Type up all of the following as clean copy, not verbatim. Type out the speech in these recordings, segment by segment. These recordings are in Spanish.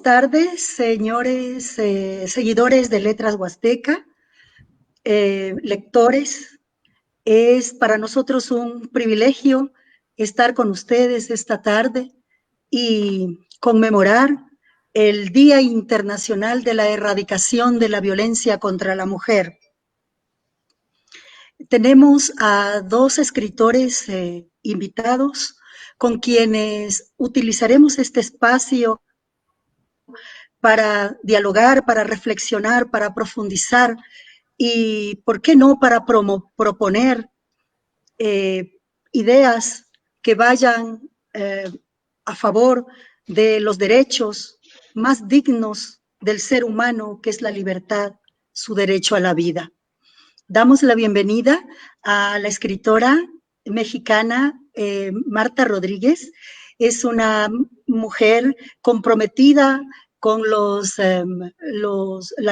tardes, señores seguidores de Letras Huasteca, lectores. Es para nosotros un privilegio estar con ustedes esta tarde y conmemorar el Día Internacional de la Erradicación de la Violencia contra la Mujer. Tenemos a dos escritores invitados con quienes utilizaremos este espacio para dialogar, para reflexionar, para profundizar y, ¿por qué no?, para proponer ideas que vayan a favor de los derechos más dignos del ser humano, que es la libertad, su derecho a la vida. Damos la bienvenida a la escritora mexicana Marta Rodríguez. Es una mujer comprometida con la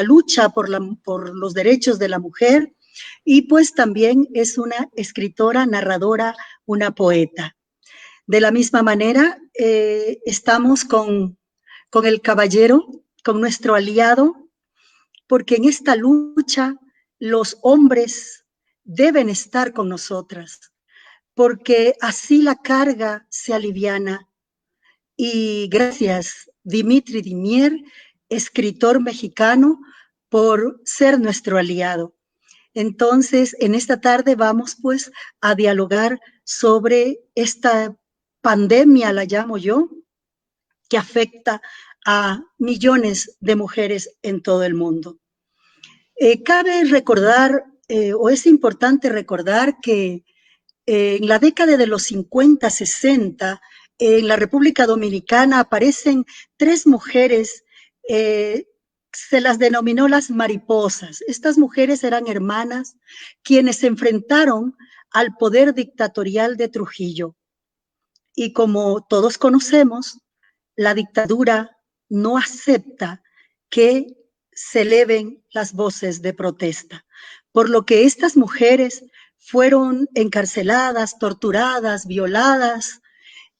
lucha por los derechos de la mujer, y pues también es una escritora, narradora, una poeta. De la misma manera, estamos con el caballero, con nuestro aliado, porque en esta lucha los hombres deben estar con nosotras, porque así la carga se aliviana. Y gracias, Dimitri Dimier, escritor mexicano, por ser nuestro aliado. Entonces, en esta tarde vamos pues a dialogar sobre esta pandemia, la llamo yo, que afecta a millones de mujeres en todo el mundo. Cabe recordar, o es importante recordar que en la década de los 50, 60, en la República Dominicana aparecen tres mujeres, se las denominó las mariposas. Estas mujeres eran hermanas quienes se enfrentaron al poder dictatorial de Trujillo. Y como todos conocemos, la dictadura no acepta que se eleven las voces de protesta, por lo que estas mujeres fueron encarceladas, torturadas, violadas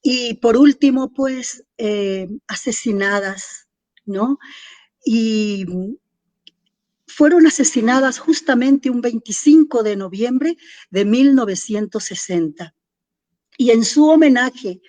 y por último, pues, asesinadas, ¿no? Y fueron asesinadas justamente un 25 de noviembre de 1960. Y en su homenaje,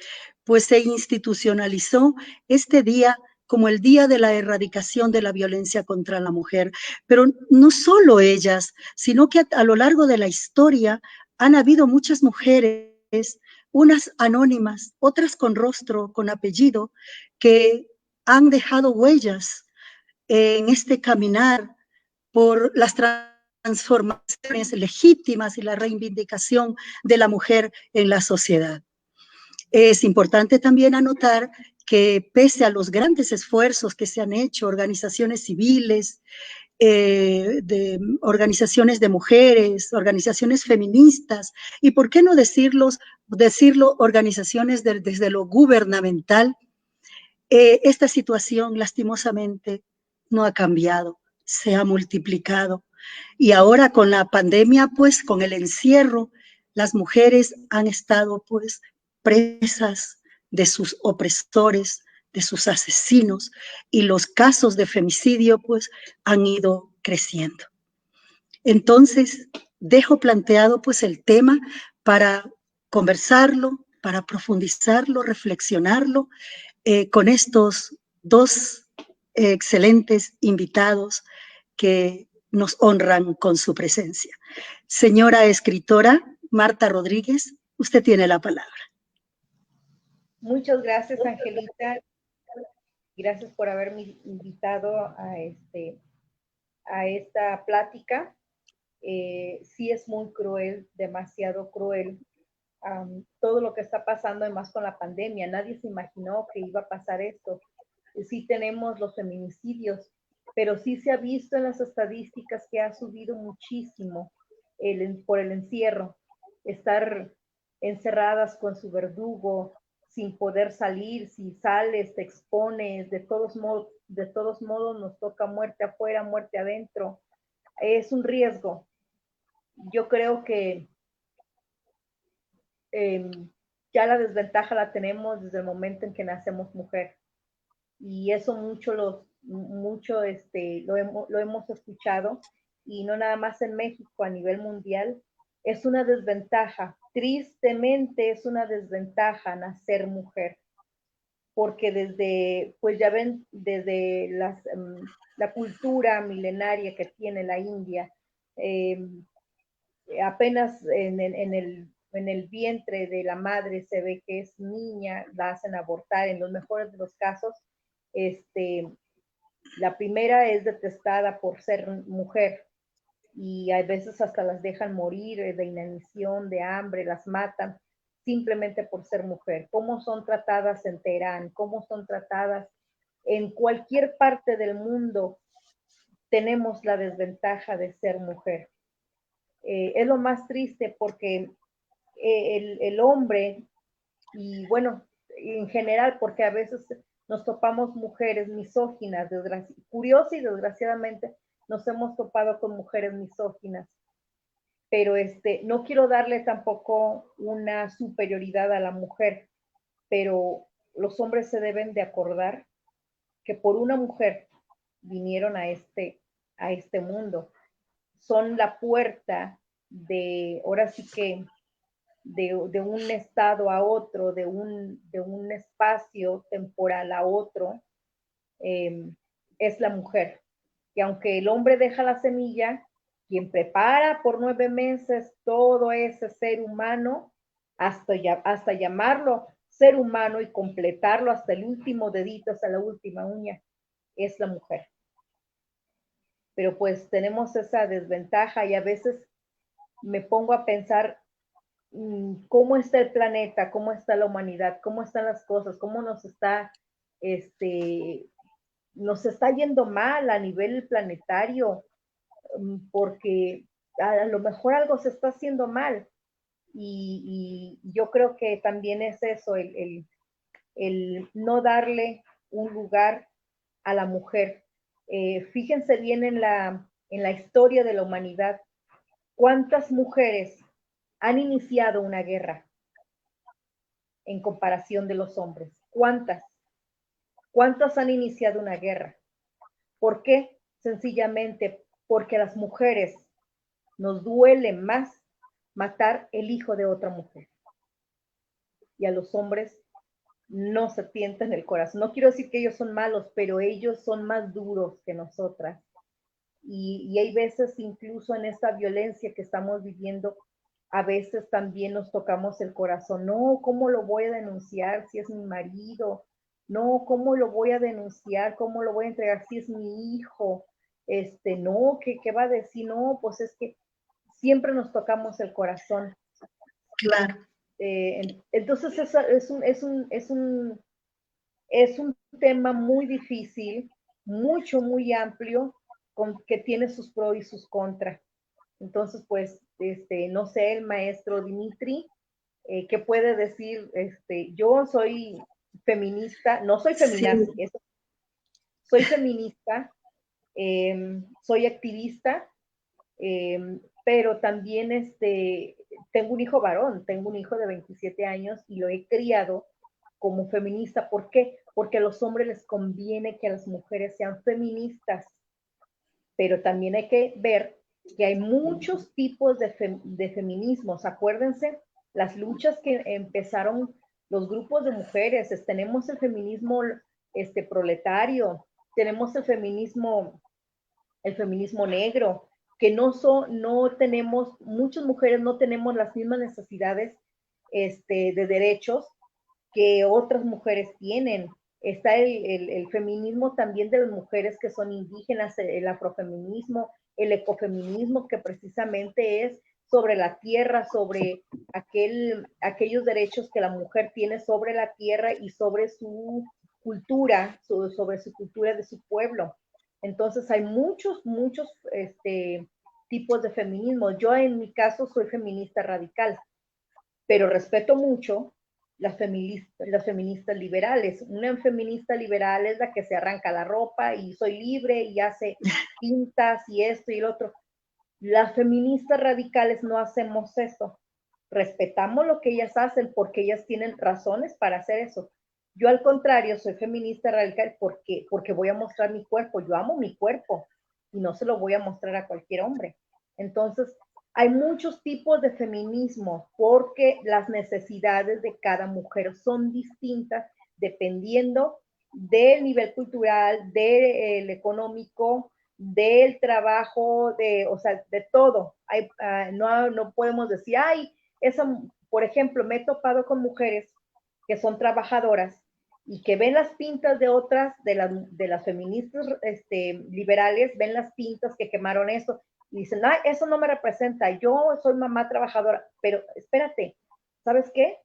pues se institucionalizó este día como el Día de la Erradicación de la Violencia contra la Mujer. Pero no solo ellas, sino que a lo largo de la historia han habido muchas mujeres, unas anónimas, otras con rostro, con apellido, que han dejado huellas en este caminar por las transformaciones legítimas y la reivindicación de la mujer en la sociedad. Es importante también anotar que pese a los grandes esfuerzos que se han hecho, organizaciones civiles, organizaciones de mujeres, organizaciones feministas, y por qué no decirlo, organizaciones desde lo gubernamental, esta situación lastimosamente no ha cambiado, se ha multiplicado. Y ahora con la pandemia, pues con el encierro, las mujeres han estado pues presas de sus opresores, de sus asesinos, y los casos de femicidio pues han ido creciendo. Entonces, dejo planteado pues el tema para conversarlo, para profundizarlo, reflexionarlo, con estos dos excelentes invitados que nos honran con su presencia. Señora escritora Marta Rodríguez, usted tiene la palabra. Muchas gracias, Angelita. Gracias por haberme invitado a esta plática. Sí es muy cruel, demasiado cruel, todo lo que está pasando, además con la pandemia. Nadie se imaginó que iba a pasar esto. Sí tenemos los feminicidios, pero sí se ha visto en las estadísticas que ha subido muchísimo por el encierro, estar encerradas con su verdugo, sin poder salir. Si sales, te expones, de todos modos nos toca muerte afuera, muerte adentro. Es un riesgo. Yo creo que ya la desventaja la tenemos desde el momento en que nacemos mujer. y eso lo hemos escuchado, y no nada más en México, a nivel mundial. Es una desventaja, tristemente es una desventaja nacer mujer, porque pues ya ven, desde la cultura milenaria que tiene la India, eh, apenas en el vientre de la madre se ve que es niña, la hacen abortar, en los mejores de los casos, la primera es detestada por ser mujer, y a veces hasta las dejan morir de inanición, de hambre, las matan simplemente por ser mujer. ¿Cómo son tratadas en Teherán? ¿Cómo son tratadas en cualquier parte del mundo? Tenemos la desventaja de ser mujer. Es lo más triste porque el hombre, y bueno, en general, porque a veces nos topamos mujeres misóginas, curiosa y desgraciadamente nos hemos topado con mujeres misóginas, pero no quiero darle tampoco una superioridad a la mujer, pero los hombres se deben de acordar que por una mujer vinieron a este mundo. Son la puerta ahora sí que, de un estado a otro, de un espacio temporal a otro, es la mujer. Y aunque el hombre deja la semilla, quien prepara por 9 meses todo ese ser humano, hasta llamarlo ser humano y completarlo hasta el último dedito, hasta la última uña, es la mujer. Pero pues tenemos esa desventaja, y a veces me pongo a pensar cómo está el planeta, cómo está la humanidad, cómo están las cosas, cómo nos está yendo mal a nivel planetario, porque a lo mejor algo se está haciendo mal. Y yo creo que también es eso, el no darle un lugar a la mujer. Fíjense bien en la historia de la humanidad, cuántas mujeres han iniciado una guerra en comparación de los hombres. ¿Cuántas? ¿Cuántas han iniciado una guerra? ¿Por qué? Sencillamente porque a las mujeres nos duele más matar el hijo de otra mujer, y a los hombres no se tientan el corazón. No quiero decir que ellos son malos, pero ellos son más duros que nosotras. Y hay veces, incluso en esta violencia que estamos viviendo, a veces también nos tocamos el corazón. No, ¿cómo lo voy a denunciar si es mi marido? No, ¿cómo lo voy a denunciar? ¿Cómo lo voy a entregar si es mi hijo? No, ¿qué va a decir? No, pues es que siempre nos tocamos el corazón. Claro. Entonces es un tema muy difícil, muy amplio, que tiene sus pros y sus contras. Entonces, pues, no sé, el maestro Dimitri, ¿qué puede decir? Yo soy feminista, no soy feminazi, Sí, soy feminista, soy activista, pero también tengo un hijo varón, tengo un hijo de 27 años y lo he criado como feminista. ¿Por qué? Porque a los hombres les conviene que las mujeres sean feministas, pero también hay que ver que hay muchos tipos de feminismos. Acuérdense las luchas que empezaron los grupos de mujeres. Tenemos el feminismo proletario, tenemos el feminismo negro, que no tenemos, muchas mujeres no tenemos las mismas necesidades de derechos que otras mujeres tienen. Está el feminismo también de las mujeres que son indígenas, el afrofeminismo, el ecofeminismo, que precisamente es sobre la tierra, sobre aquellos derechos que la mujer tiene sobre la tierra y sobre su cultura, sobre su cultura de su pueblo. Entonces hay muchos tipos de feminismo. Yo en mi caso soy feminista radical, pero respeto mucho las feministas liberales. Una feminista liberal es la que se arranca la ropa y soy libre y hace pintas y esto y el otro. Las feministas radicales no hacemos eso. Respetamos lo que ellas hacen porque ellas tienen razones para hacer eso. Yo al contrario soy feminista radical porque voy a mostrar mi cuerpo, yo amo mi cuerpo y no se lo voy a mostrar a cualquier hombre. Entonces, hay muchos tipos de feminismo porque las necesidades de cada mujer son distintas dependiendo del nivel cultural, del económico, del trabajo, o sea, de todo. No podemos decir, ay, por ejemplo, me he topado con mujeres que son trabajadoras y que ven las pintas de otras, de las feministas liberales, ven las pintas que quemaron eso y dicen, ay, eso no me representa, yo soy mamá trabajadora, pero espérate, ¿sabes qué?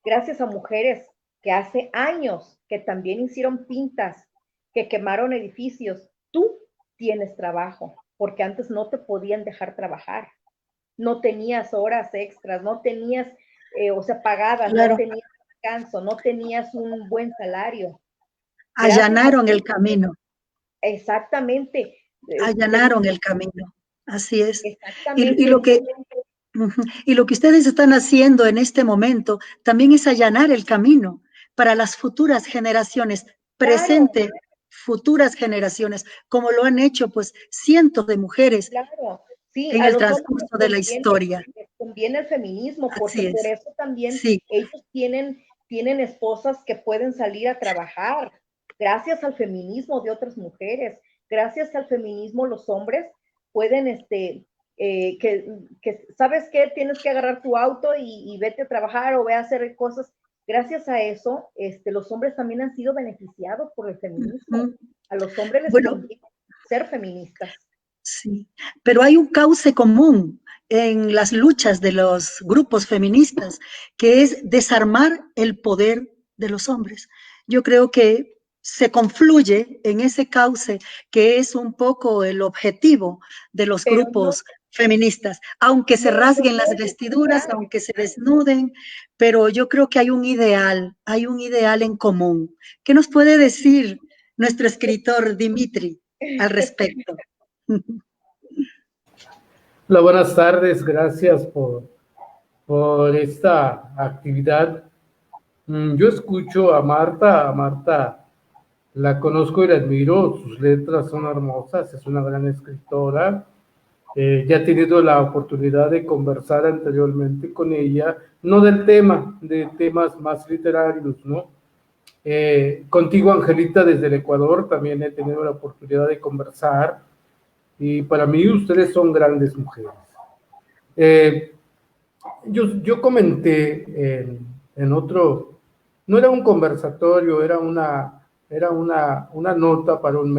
Gracias a mujeres que hace años que también hicieron pintas, que quemaron edificios, tú tienes trabajo, porque antes no te podían dejar trabajar, no tenías horas extras, no tenías, o sea, pagadas, claro. no tenías descanso, no tenías un buen salario. Allanaron el camino. Exactamente. Allanaron el camino, así es. Exactamente. Y lo que ustedes están haciendo en este momento también es allanar el camino para las futuras generaciones, presente, claro, futuras generaciones, como lo han hecho pues cientos de mujeres, claro, sí, en el transcurso de la historia. Les conviene el feminismo, porque por eso también sí, ellos tienen esposas que pueden salir a trabajar, gracias al feminismo de otras mujeres, gracias al feminismo los hombres pueden, que ¿sabes qué? Tienes que agarrar tu auto y vete a trabajar o ve a hacer cosas. Gracias a eso, los hombres también han sido beneficiados por el feminismo. A los hombres les conviene ser feministas. Sí, pero hay un cauce común en las luchas de los grupos feministas, que es desarmar el poder de los hombres. Yo creo que se confluye en ese cauce que es un poco el objetivo de los grupos feministas, aunque se rasguen las vestiduras, aunque se desnuden, pero yo creo que hay un ideal en común. ¿Qué nos puede decir nuestro escritor Dimitri al respecto? Hola, buenas tardes, gracias por esta actividad. Yo escucho a Marta la conozco y la admiro, sus letras son hermosas, es una gran escritora. Ya he tenido la oportunidad de conversar anteriormente con ella, no del tema, de temas más literarios, ¿no? Contigo, Angelita, desde el Ecuador, también he tenido la oportunidad de conversar, y para mí ustedes son grandes mujeres. Yo comenté en otro, no era un conversatorio, era una nota para un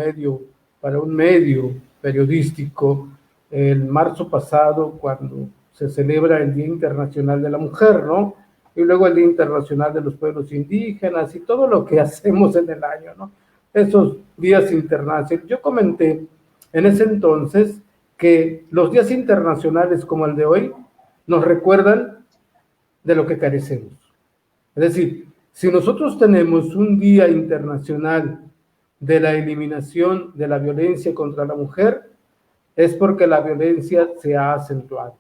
medio periodístico, el marzo pasado, cuando se celebra el Día Internacional de la Mujer, ¿no? Y luego el Día Internacional de los Pueblos Indígenas y todo lo que hacemos en el año, ¿no? Esos días internacionales. Yo comenté en ese entonces que los días internacionales como el de hoy nos recuerdan de lo que carecemos. Es decir, si nosotros tenemos un Día Internacional de la eliminación de la violencia contra la mujer, es porque la violencia se ha acentuado.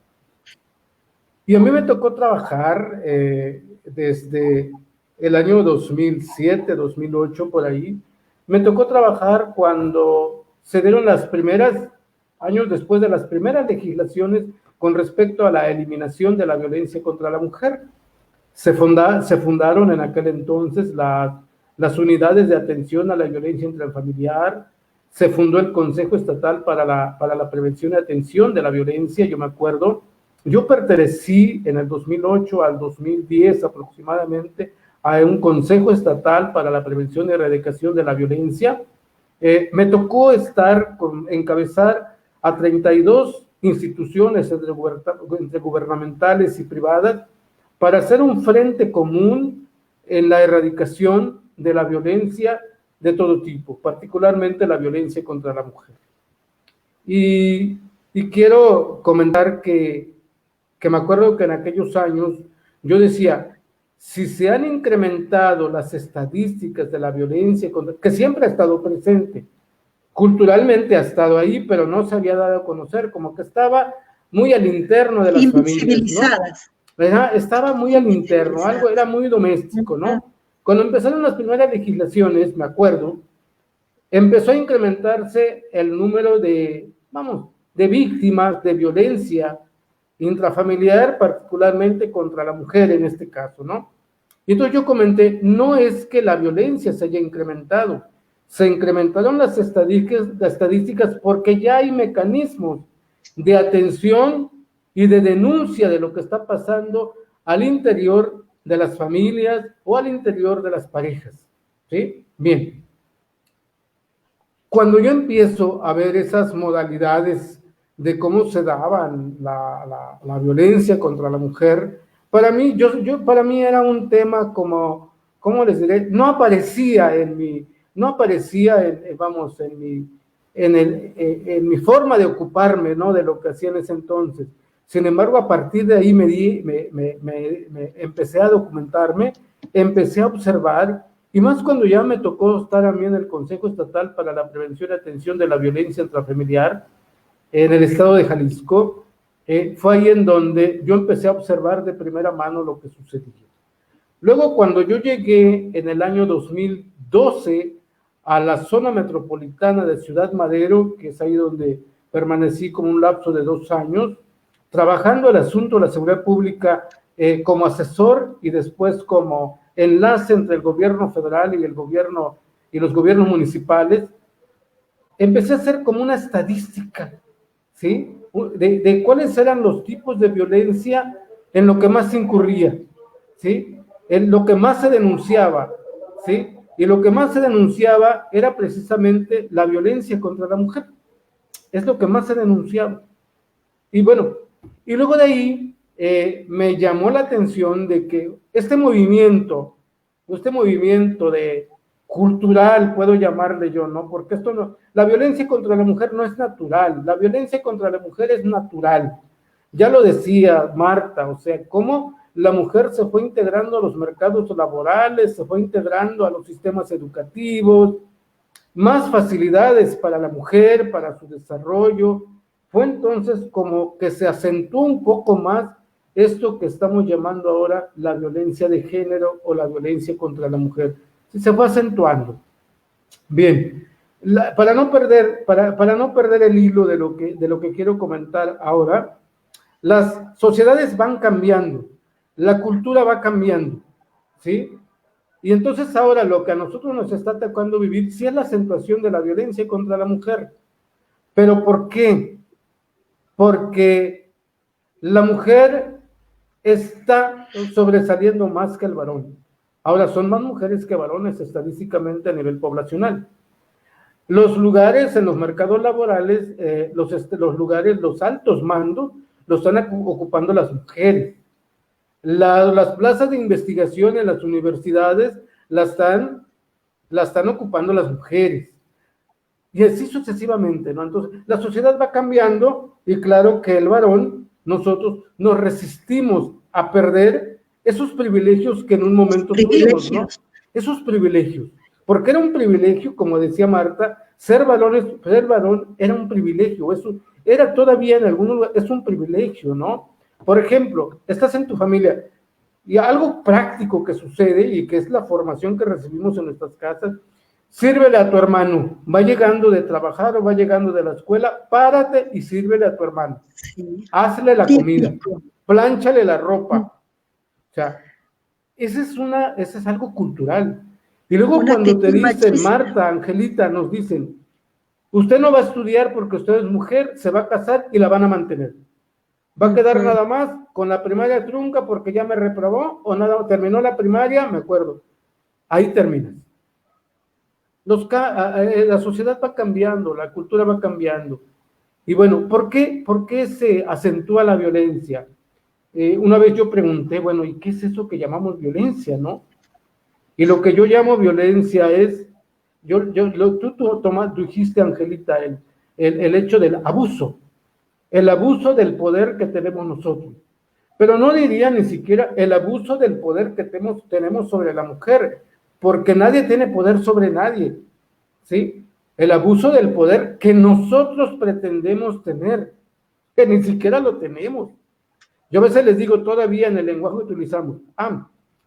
Y a mí me tocó trabajar desde el año 2007, 2008, por ahí. Me tocó trabajar cuando se dieron años después de las primeras legislaciones con respecto a la eliminación de la violencia contra la mujer. Se fundaron en aquel entonces las unidades de atención a la violencia intrafamiliar, se fundó el Consejo Estatal para la Prevención y Atención de la Violencia, yo me acuerdo. Yo pertenecí en el 2008 al 2010 aproximadamente a un Consejo Estatal para la Prevención y Erradicación de la Violencia. Me tocó encabezar a 32 instituciones entre gubernamentales y privadas para hacer un frente común en la erradicación de la violencia de todo tipo, particularmente la violencia contra la mujer. Y quiero comentar que me acuerdo que en aquellos años yo decía, si se han incrementado las estadísticas de la violencia, que siempre ha estado presente, culturalmente ha estado ahí, pero no se había dado a conocer, como que estaba muy al interno de las familias, ¿no? Estaba muy al interno, algo era muy doméstico, ¿no? Cuando empezaron las primeras legislaciones, me acuerdo, empezó a incrementarse el número de víctimas de violencia intrafamiliar, particularmente contra la mujer en este caso, ¿no? Y entonces yo comenté, no es que la violencia se haya incrementado, se incrementaron las estadísticas porque ya hay mecanismos de atención y de denuncia de lo que está pasando al interior de las familias o al interior de las parejas, ¿sí? Bien. Cuando yo empiezo a ver esas modalidades de cómo se daban la violencia contra la mujer, para mí era un tema como, ¿cómo les diré? No aparecía en mi forma de ocuparme, ¿no? De lo que hacía en ese entonces. Sin embargo, a partir de ahí me empecé a documentarme, empecé a observar, y más cuando ya me tocó estar a mí en el Consejo Estatal para la Prevención y Atención de la Violencia Intrafamiliar en el estado de Jalisco, fue ahí en donde yo empecé a observar de primera mano lo que sucedía. Luego, cuando yo llegué en el año 2012 a la zona metropolitana de Ciudad Madero, que es ahí donde permanecí como un lapso de 2 años, trabajando el asunto de la seguridad pública como asesor y después como enlace entre el gobierno federal y los gobiernos municipales, empecé a hacer como una estadística, ¿sí? De cuáles eran los tipos de violencia en lo que más se incurría, ¿sí? En lo que más se denunciaba, ¿sí? Y lo que más se denunciaba era precisamente la violencia contra la mujer. Es lo que más se denunciaba. Y bueno, y luego de ahí me llamó la atención de que este movimiento de cultural, puedo llamarle yo, ¿no? Porque esto no, la violencia contra la mujer no es natural, la violencia contra la mujer es natural. Ya lo decía Marta, o sea, cómo la mujer se fue integrando a los mercados laborales, se fue integrando a los sistemas educativos, más facilidades para la mujer, para su desarrollo. Fue entonces como que se acentuó un poco más esto que estamos llamando ahora la violencia de género o la violencia contra la mujer. Se fue acentuando. Bien, para no perder el hilo de lo que quiero comentar ahora, las sociedades van cambiando, la cultura va cambiando, ¿sí? Y entonces ahora lo que a nosotros nos está tocando vivir sí es la acentuación de la violencia contra la mujer. ¿Pero por qué? Porque la mujer está sobresaliendo más que el varón. Ahora, son más mujeres que varones estadísticamente a nivel poblacional. Los lugares en los mercados laborales, los altos mandos, los están ocupando las mujeres. Las plazas de investigación en las universidades las están ocupando las mujeres. Y así sucesivamente, ¿no? Entonces, la sociedad va cambiando y claro que el varón, nosotros nos resistimos a perder esos privilegios que en un momento tuvimos, ¿no? Esos privilegios. Porque era un privilegio, como decía Marta, ser varón era un privilegio, era todavía en algunos lugares, es un privilegio, ¿no? Por ejemplo, estás en tu familia y algo práctico que sucede y que es la formación que recibimos en nuestras casas, sírvele a tu hermano, va llegando de trabajar o va llegando de la escuela, párate y sírvele a tu hermano, sí. Hazle la comida, plánchale la ropa, o sea, ese es algo cultural. Y luego cuando te dicen, Marta, Angelita, nos dicen, usted no va a estudiar porque usted es mujer, se va a casar y la van a mantener. Va a quedar nada más con la primaria trunca porque ya me reprobó, o nada, terminó la primaria, me acuerdo. Ahí terminas. La sociedad va cambiando, la cultura va cambiando. Y bueno, ¿por qué se acentúa la violencia? Una vez yo pregunté, bueno, ¿y qué es eso que llamamos violencia, no? Y lo que yo llamo violencia es, tú dijiste, Angelita, el hecho del abuso, el abuso del poder que tenemos nosotros. Pero no diría ni siquiera el abuso del poder que tenemos sobre la mujer, porque nadie tiene poder sobre nadie, ¿sí? El abuso del poder que nosotros pretendemos tener, que ni siquiera lo tenemos. Yo a veces les digo, todavía en el lenguaje utilizamos,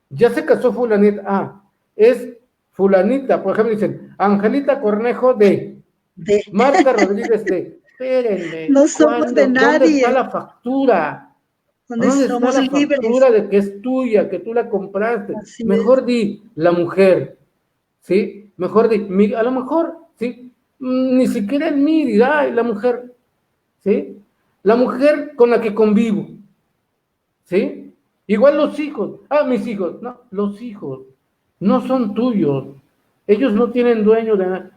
ya se casó fulanita, es fulanita, por ejemplo, dicen, Angelita Cornejo de, Marta Rodríguez de, espérenme, no somos de ¿dónde nadie, está la factura? donde ¿Dónde está somos la libres. factura de que es tuya, que tú la compraste? Así Mejor es. di la mujer, ¿sí? Mejor di, a lo mejor, ¿sí? Ni siquiera en mí dirá la mujer, ¿sí? La mujer con la que convivo, ¿sí? Igual los hijos, mis hijos, no, los hijos no son tuyos, ellos no tienen dueño de nada.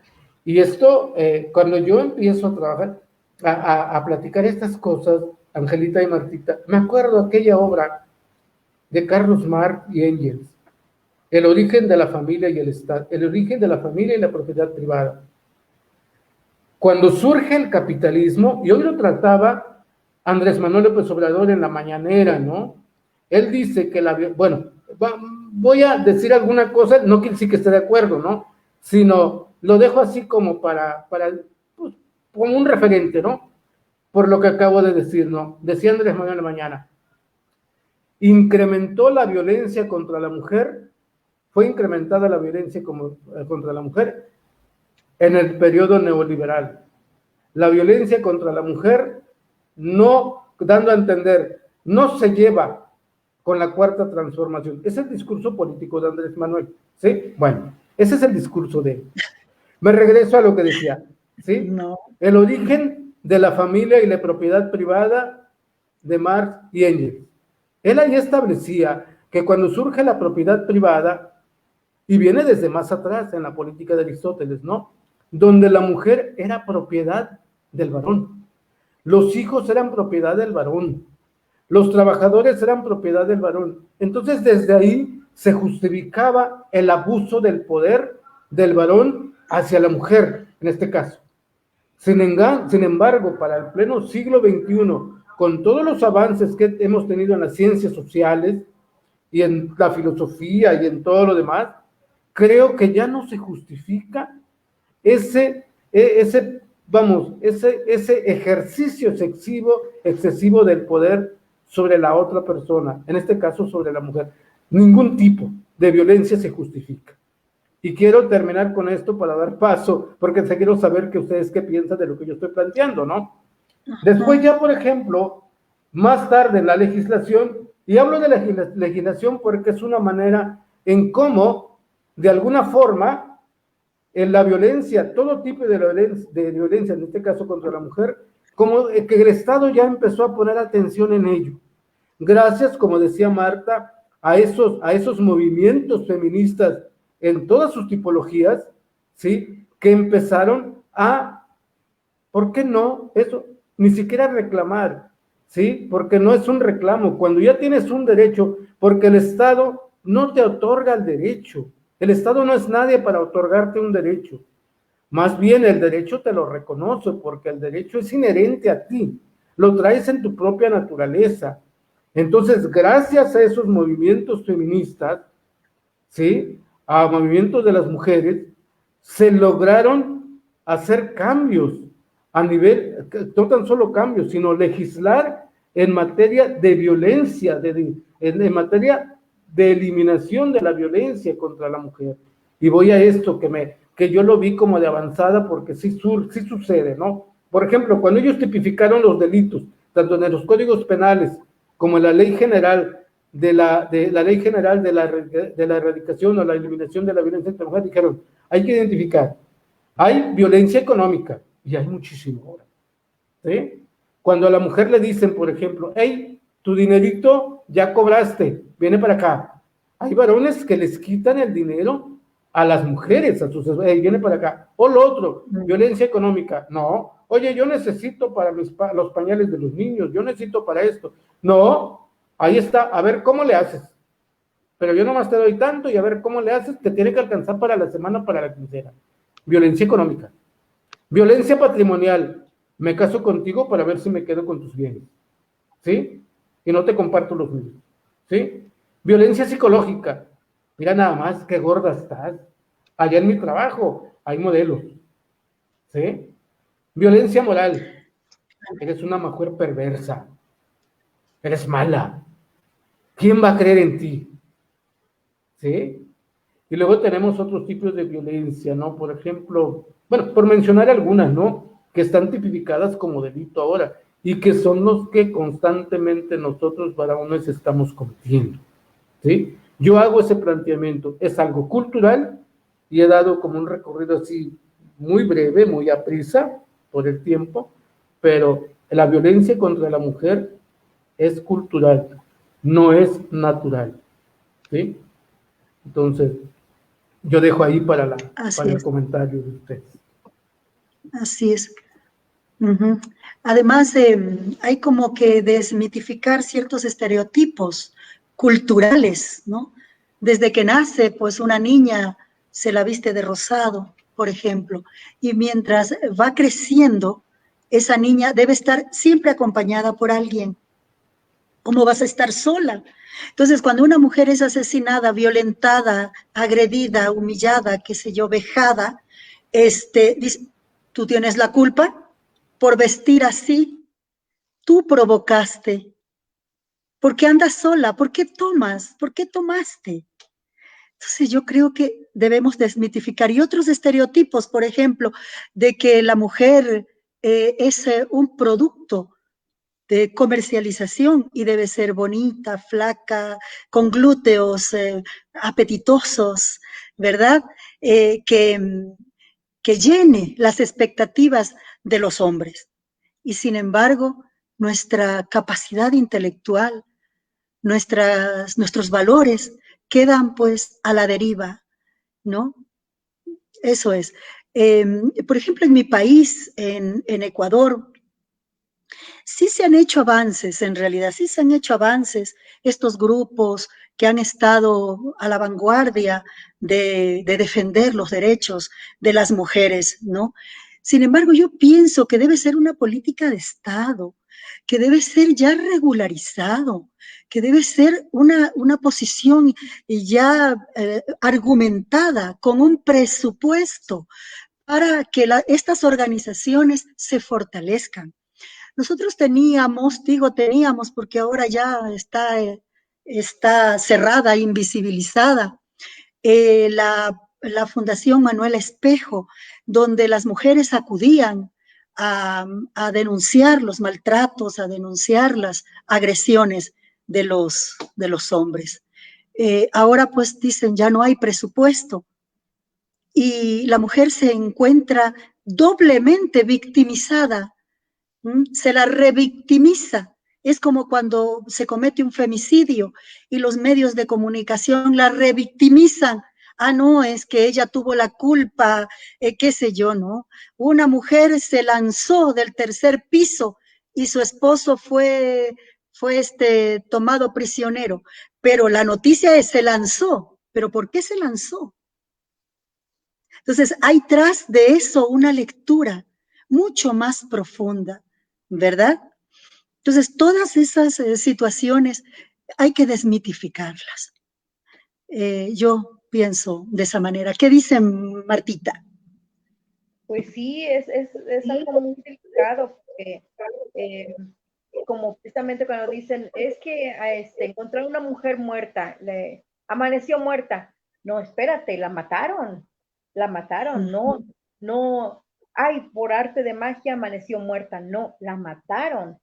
Y esto, cuando yo empiezo a trabajar, a platicar estas cosas, Angelita y Martita, me acuerdo aquella obra de Carlos Marx y Engels, el origen de la familia y el Estado, el origen de la familia y la propiedad privada. Cuando surge el capitalismo, y hoy lo trataba Andrés Manuel López Obrador en la mañanera, ¿no? Él dice que bueno, voy a decir alguna cosa, no quiere decir que esté de acuerdo, ¿no? Sino lo dejo así como para pues, como un referente, ¿no? Por lo que acabo de decir, ¿no? Decía Andrés Manuel en la mañana, incrementó la violencia contra la mujer, fue incrementada la violencia contra la mujer en el periodo neoliberal. La violencia contra la mujer, no, dando a entender, no se lleva con la cuarta transformación. Es el discurso político de Andrés Manuel, ¿sí? Bueno, ese es el discurso de él. Me regreso a lo que decía, ¿sí? No. El origen de la familia y la propiedad privada de Marx y Engels. Él ahí establecía que cuando surge la propiedad privada, y viene desde más atrás en la política de Aristóteles, ¿no? Donde la mujer era propiedad del varón, los hijos eran propiedad del varón, los trabajadores eran propiedad del varón. Entonces desde ahí se justificaba el abuso del poder del varón hacia la mujer, en este caso. Sin embargo, para el pleno siglo XXI, con todos los avances que hemos tenido en las ciencias sociales y en la filosofía y en todo lo demás, creo que ya no se justifica ese ejercicio excesivo del poder sobre la otra persona, en este caso sobre la mujer. Ningún tipo de violencia se justifica. Y quiero terminar con esto para dar paso, porque quiero saber que ustedes qué piensan de lo que yo estoy planteando, ¿no? Después ya, por ejemplo, más tarde en la legislación, y hablo de la legislación porque es una manera en cómo, de alguna forma, en la violencia, todo tipo de violencia, en este caso contra la mujer, como que el Estado ya empezó a poner atención en ello. Gracias, como decía Marta, a esos movimientos feministas en todas sus tipologías, ¿sí? Que empezaron a, ¿por qué no? Eso, ni siquiera reclamar, ¿sí? Porque no es un reclamo. Cuando ya tienes un derecho, porque el Estado no te otorga el derecho. El Estado no es nadie para otorgarte un derecho. Más bien el derecho te lo reconoce porque el derecho es inherente a ti. Lo traes en tu propia naturaleza. Entonces, gracias a esos movimientos feministas, ¿sí? A movimientos de las mujeres, se lograron hacer cambios a nivel, no tan solo cambios, sino legislar en materia de violencia, en materia de eliminación de la violencia contra la mujer. Y voy a esto que yo lo vi como de avanzada porque sí sucede, ¿no? Por ejemplo, cuando ellos tipificaron los delitos, tanto en los códigos penales como en la ley general de la ley general de la erradicación o la eliminación de la violencia contra la mujer, dijeron, hay que identificar, hay violencia económica, y hay muchísimo ahora, ¿sí? Cuando a la mujer le dicen, por ejemplo, hey, tu dinerito ya cobraste, viene para acá. Hay varones que les quitan el dinero a las mujeres, a sus, hey, viene para acá. O lo otro, violencia económica, no. Oye, yo necesito para los pañales de los niños, yo necesito para esto. No, ahí está, a ver cómo le haces. Pero yo nomás te doy tanto y a ver cómo le haces, te tiene que alcanzar para la semana, para la quincena. Violencia económica. Violencia patrimonial. Me caso contigo para ver si me quedo con tus bienes. ¿Sí? Y no te comparto los míos. ¿Sí? Violencia psicológica. Mira nada más qué gorda estás. Allá en mi trabajo hay modelos. ¿Sí? Violencia moral. Eres una mujer perversa. Eres mala. ¿Quién va a creer en ti? ¿Sí? Y luego tenemos otros tipos de violencia, ¿no? Por ejemplo, bueno, por mencionar algunas, ¿no? Que están tipificadas como delito ahora y que son los que constantemente nosotros varones estamos cometiendo, ¿sí? Yo hago ese planteamiento, es algo cultural y he dado como un recorrido así muy breve, muy a prisa por el tiempo, pero la violencia contra la mujer es cultural, no es natural, ¿sí? Entonces, yo dejo ahí Así para el es, comentario de ustedes. así es. Ujú. Además, hay como que desmitificar ciertos estereotipos culturales, ¿no? Desde que nace, pues una niña se la viste de rosado, por ejemplo, y mientras va creciendo, esa niña debe estar siempre acompañada por alguien. ¿Cómo vas a estar sola? Entonces, cuando una mujer es asesinada, violentada, agredida, humillada, qué sé yo, vejada, dice, tú tienes la culpa por vestir así, tú provocaste. ¿Por qué andas sola? ¿Por qué tomas? ¿Por qué tomaste? Entonces yo creo que debemos desmitificar y otros estereotipos, por ejemplo, de que la mujer es un producto de comercialización y debe ser bonita, flaca, con glúteos apetitosos, ¿verdad? Eh, que, que llene las expectativas de los hombres. Y sin embargo, nuestra capacidad intelectual, nuestros valores quedan pues a la deriva, ¿no? Eso es. Por ejemplo, en mi país, en Ecuador, sí se han hecho avances, en realidad, sí se han hecho avances estos grupos que han estado a la vanguardia de defender los derechos de las mujeres, ¿no? Sin embargo, yo pienso que debe ser una política de Estado, que debe ser ya regularizado, que debe ser una posición ya argumentada con un presupuesto para que estas organizaciones se fortalezcan. Nosotros teníamos, digo teníamos porque ahora ya está cerrada, invisibilizada, la Fundación Manuel Espejo, donde las mujeres acudían a denunciar los maltratos, a denunciar las agresiones de los hombres. Ahora pues dicen ya no hay presupuesto y la mujer se encuentra doblemente victimizada. Se la revictimiza. Es como cuando se comete un femicidio y los medios de comunicación la revictimizan. Ah, no, es que ella tuvo la culpa, qué sé yo, ¿no? Una mujer se lanzó del tercer piso y su esposo fue tomado prisionero. Pero la noticia es, se lanzó. ¿Pero por qué se lanzó? Entonces, hay tras de eso una lectura mucho más profunda, ¿verdad? Entonces, todas esas situaciones hay que desmitificarlas. Yo pienso de esa manera. ¿Qué dice Martita? Pues sí, es algo muy delicado, porque como precisamente cuando dicen, es que encontrar una mujer muerta, amaneció muerta. No, espérate, la mataron, no, no, ay, por arte de magia amaneció muerta, no, la mataron.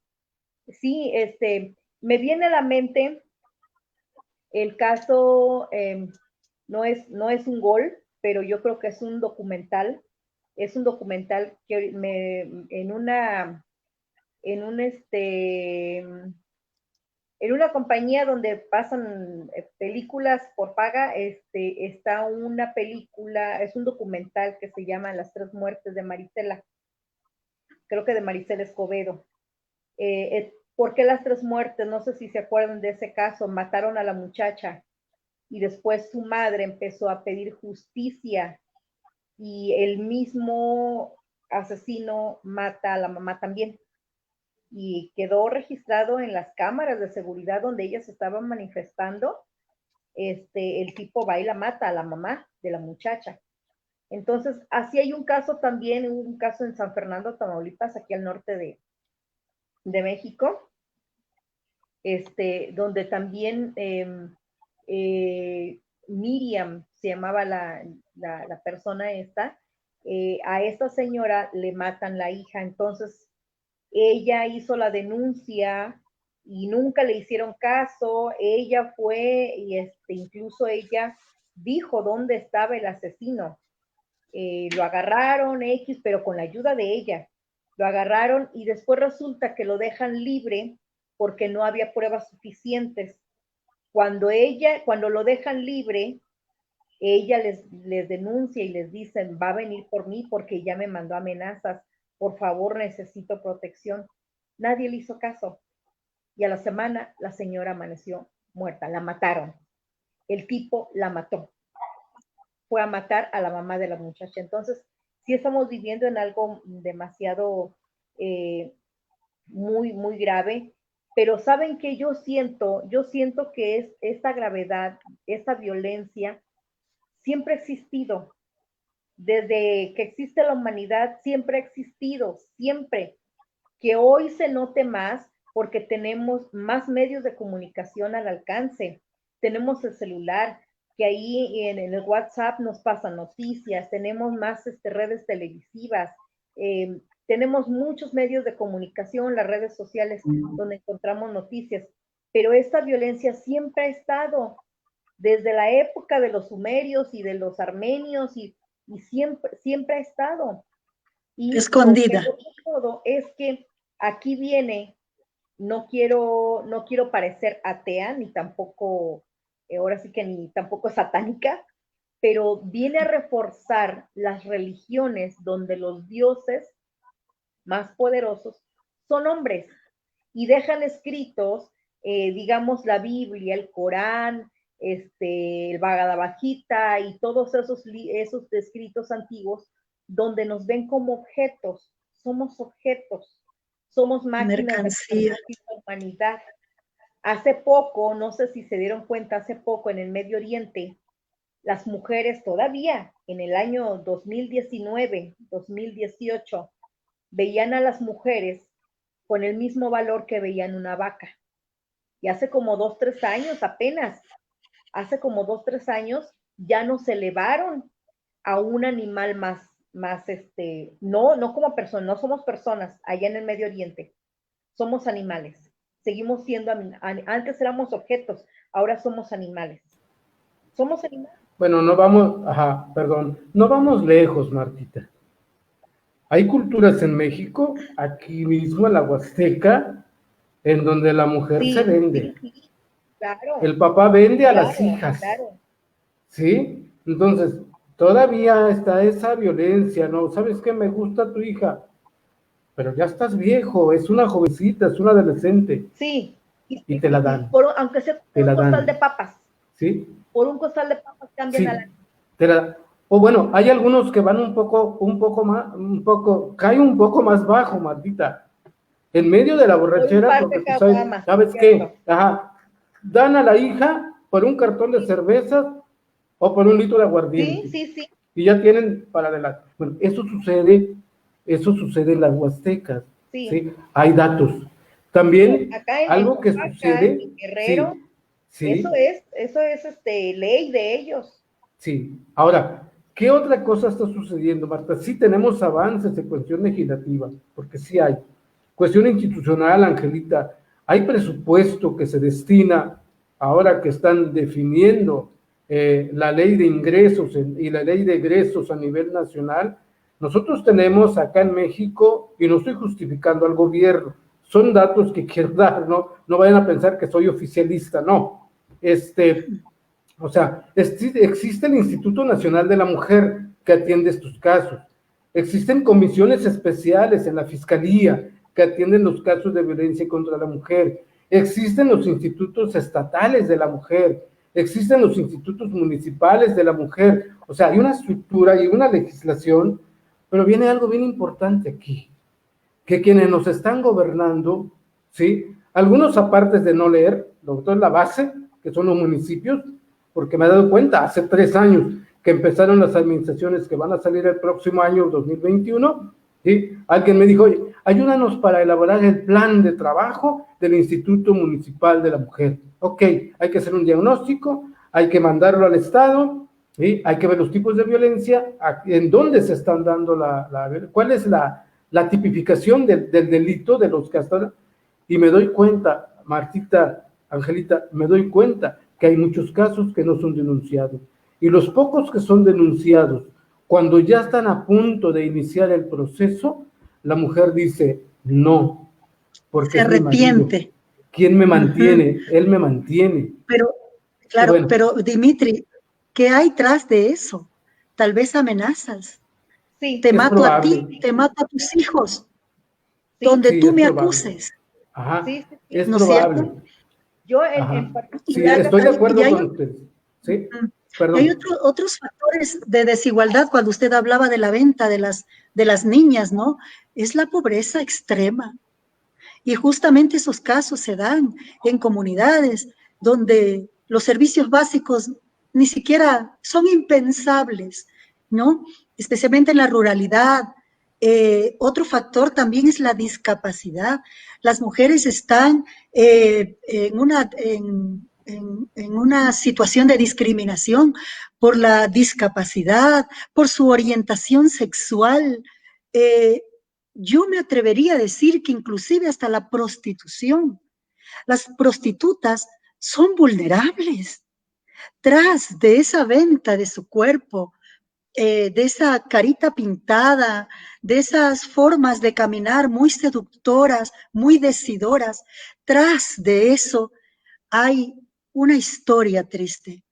Sí, me viene a la mente el caso, no es un gol, pero yo creo que es un documental que en un en una compañía donde pasan películas por paga, está una película, es un documental que se llama Las tres muertes de Marisela, creo que de Marisela Escobedo. ¿Por qué las tres muertes? No sé si se acuerdan de ese caso. Mataron a la muchacha y después su madre empezó a pedir justicia y el mismo asesino mata a la mamá también. Y quedó registrado en las cámaras de seguridad donde ellas estaban manifestando. El tipo va y la mata a la mamá de la muchacha. Entonces, así hay un caso también, un caso en San Fernando, Tamaulipas, aquí al norte de México, donde también Miriam se llamaba la persona esta, a esta señora le matan la hija, entonces ella hizo la denuncia y nunca le hicieron caso, ella fue y incluso ella dijo dónde estaba el asesino, lo agarraron X, pero con la ayuda de ella, lo agarraron y después resulta que lo dejan libre porque no había pruebas suficientes. Cuando lo dejan libre, ella les denuncia y les dicen, va a venir por mí porque ya me mandó amenazas, por favor necesito protección. Nadie le hizo caso. Y a la semana la señora amaneció muerta, la mataron. El tipo la mató. Fue a matar a la mamá de la muchacha. Entonces, sí estamos viviendo en algo demasiado muy, muy grave, pero saben que yo siento que es esta gravedad, esta violencia, siempre ha existido. Desde que existe la humanidad, siempre ha existido, siempre. Que hoy se note más porque tenemos más medios de comunicación al alcance. Tenemos el celular, que ahí en el WhatsApp nos pasan noticias, tenemos más redes televisivas, tenemos muchos medios de comunicación, las redes sociales donde encontramos noticias, pero esta violencia siempre ha estado, desde la época de los sumerios y de los armenios, y siempre ha estado. Y escondida. Todo es que aquí viene, no quiero parecer atea, ni tampoco, ahora sí que ni tampoco satánica, pero viene a reforzar las religiones donde los dioses más poderosos son hombres y dejan escritos, digamos, la Biblia, el Corán, el Bhagavad Gita y todos esos escritos antiguos donde nos ven como objetos, somos máquinas de la humanidad. Hace poco, no sé si se dieron cuenta, hace poco en el Medio Oriente, las mujeres todavía en el año 2019, 2018, veían a las mujeres con el mismo valor que veían una vaca. Y hace como 2, 3 años apenas, ya nos elevaron a un animal más no como personas, no somos personas allá en el Medio Oriente, somos animales. Seguimos siendo, antes éramos objetos, ahora somos animales. Somos animales. Bueno, no vamos lejos, Martita. Hay culturas en México, aquí mismo en la Huasteca, en donde la mujer se vende. Sí, claro. El papá vende a las hijas. Claro. ¿Sí? Entonces, todavía está esa violencia, ¿no? ¿Sabes qué? Me gusta tu hija, pero ya estás viejo, es una jovencita, es una adolescente. Sí. Y te la dan. Aunque sea por un costal de papas. ¿Sí? Por un costal de papas cambian a la... O bueno, hay algunos que van cae un poco más bajo, Martita. En medio de la borrachera, porque ¿sabes qué? Dan a la hija por un cartón de cervezas o por un litro de aguardiente. Sí. Y ya tienen para adelante. Bueno, eso sucede en las Huastecas. ¿Sí? Hay datos. También algo que sucede. En Guerrero, sí. Eso es ley de ellos. Sí. Ahora, ¿qué otra cosa está sucediendo, Marta? Sí tenemos avances en cuestión legislativa, porque sí hay. Cuestión institucional, Angelita, hay presupuesto que se destina, ahora que están definiendo la ley de ingresos y la ley de egresos a nivel nacional. Nosotros tenemos acá en México, y no estoy justificando al gobierno, son datos que quiero dar, no vayan a pensar que soy oficialista, no. O sea, existe el Instituto Nacional de la Mujer que atiende estos casos. Existen comisiones especiales en la Fiscalía que atienden los casos de violencia contra la mujer. Existen los institutos estatales de la mujer. Existen los institutos municipales de la mujer. O sea, hay una estructura y una legislación, pero viene algo bien importante aquí, que quienes nos están gobernando, ¿sí? Algunos, aparte de no leer, lo que es la base, que son los municipios, porque me he dado cuenta, hace 3 años que empezaron las administraciones que van a salir el próximo año, 2021, ¿sí? Alguien me dijo, oye, ayúdanos para elaborar el plan de trabajo del Instituto Municipal de la Mujer. Ok, hay que hacer un diagnóstico, hay que mandarlo al Estado, ¿sí? Hay que ver los tipos de violencia, en dónde se están dando cuál es la tipificación del delito de los que hasta... Y me doy cuenta, Martita, Angelita, me doy cuenta que hay muchos casos que no son denunciados. Y los pocos que son denunciados, cuando ya están a punto de iniciar el proceso, la mujer dice, no, porque se es mi marido. arrepiente. ¿Quién me mantiene? Él me mantiene. Pero, claro, bueno, pero Dimitri, ¿qué hay tras de eso? Tal vez amenazas. Sí, Te es mato a probable. ti, te mato a tus hijos, sí, donde Sí, tú es me probable. acuses. Ajá, sí, sí, sí. es ¿No es probable. cierto? Yo Ajá. en Sí, particular... estoy de Y acuerdo hay, con usted. Sí, y perdón. hay otros factores de desigualdad cuando usted hablaba de la venta de las niñas, ¿no? Es la pobreza extrema. Y justamente esos casos se dan en comunidades donde los servicios básicos ni siquiera son impensables, ¿no? Especialmente en la ruralidad. Otro factor también es la discapacidad. Las mujeres están en una situación de discriminación por la discapacidad, por su orientación sexual. Yo me atrevería a decir que inclusive hasta la prostitución. Las prostitutas son vulnerables. Tras de esa venta de su cuerpo, de esa carita pintada, de esas formas de caminar muy seductoras, muy decidoras, tras de eso hay una historia triste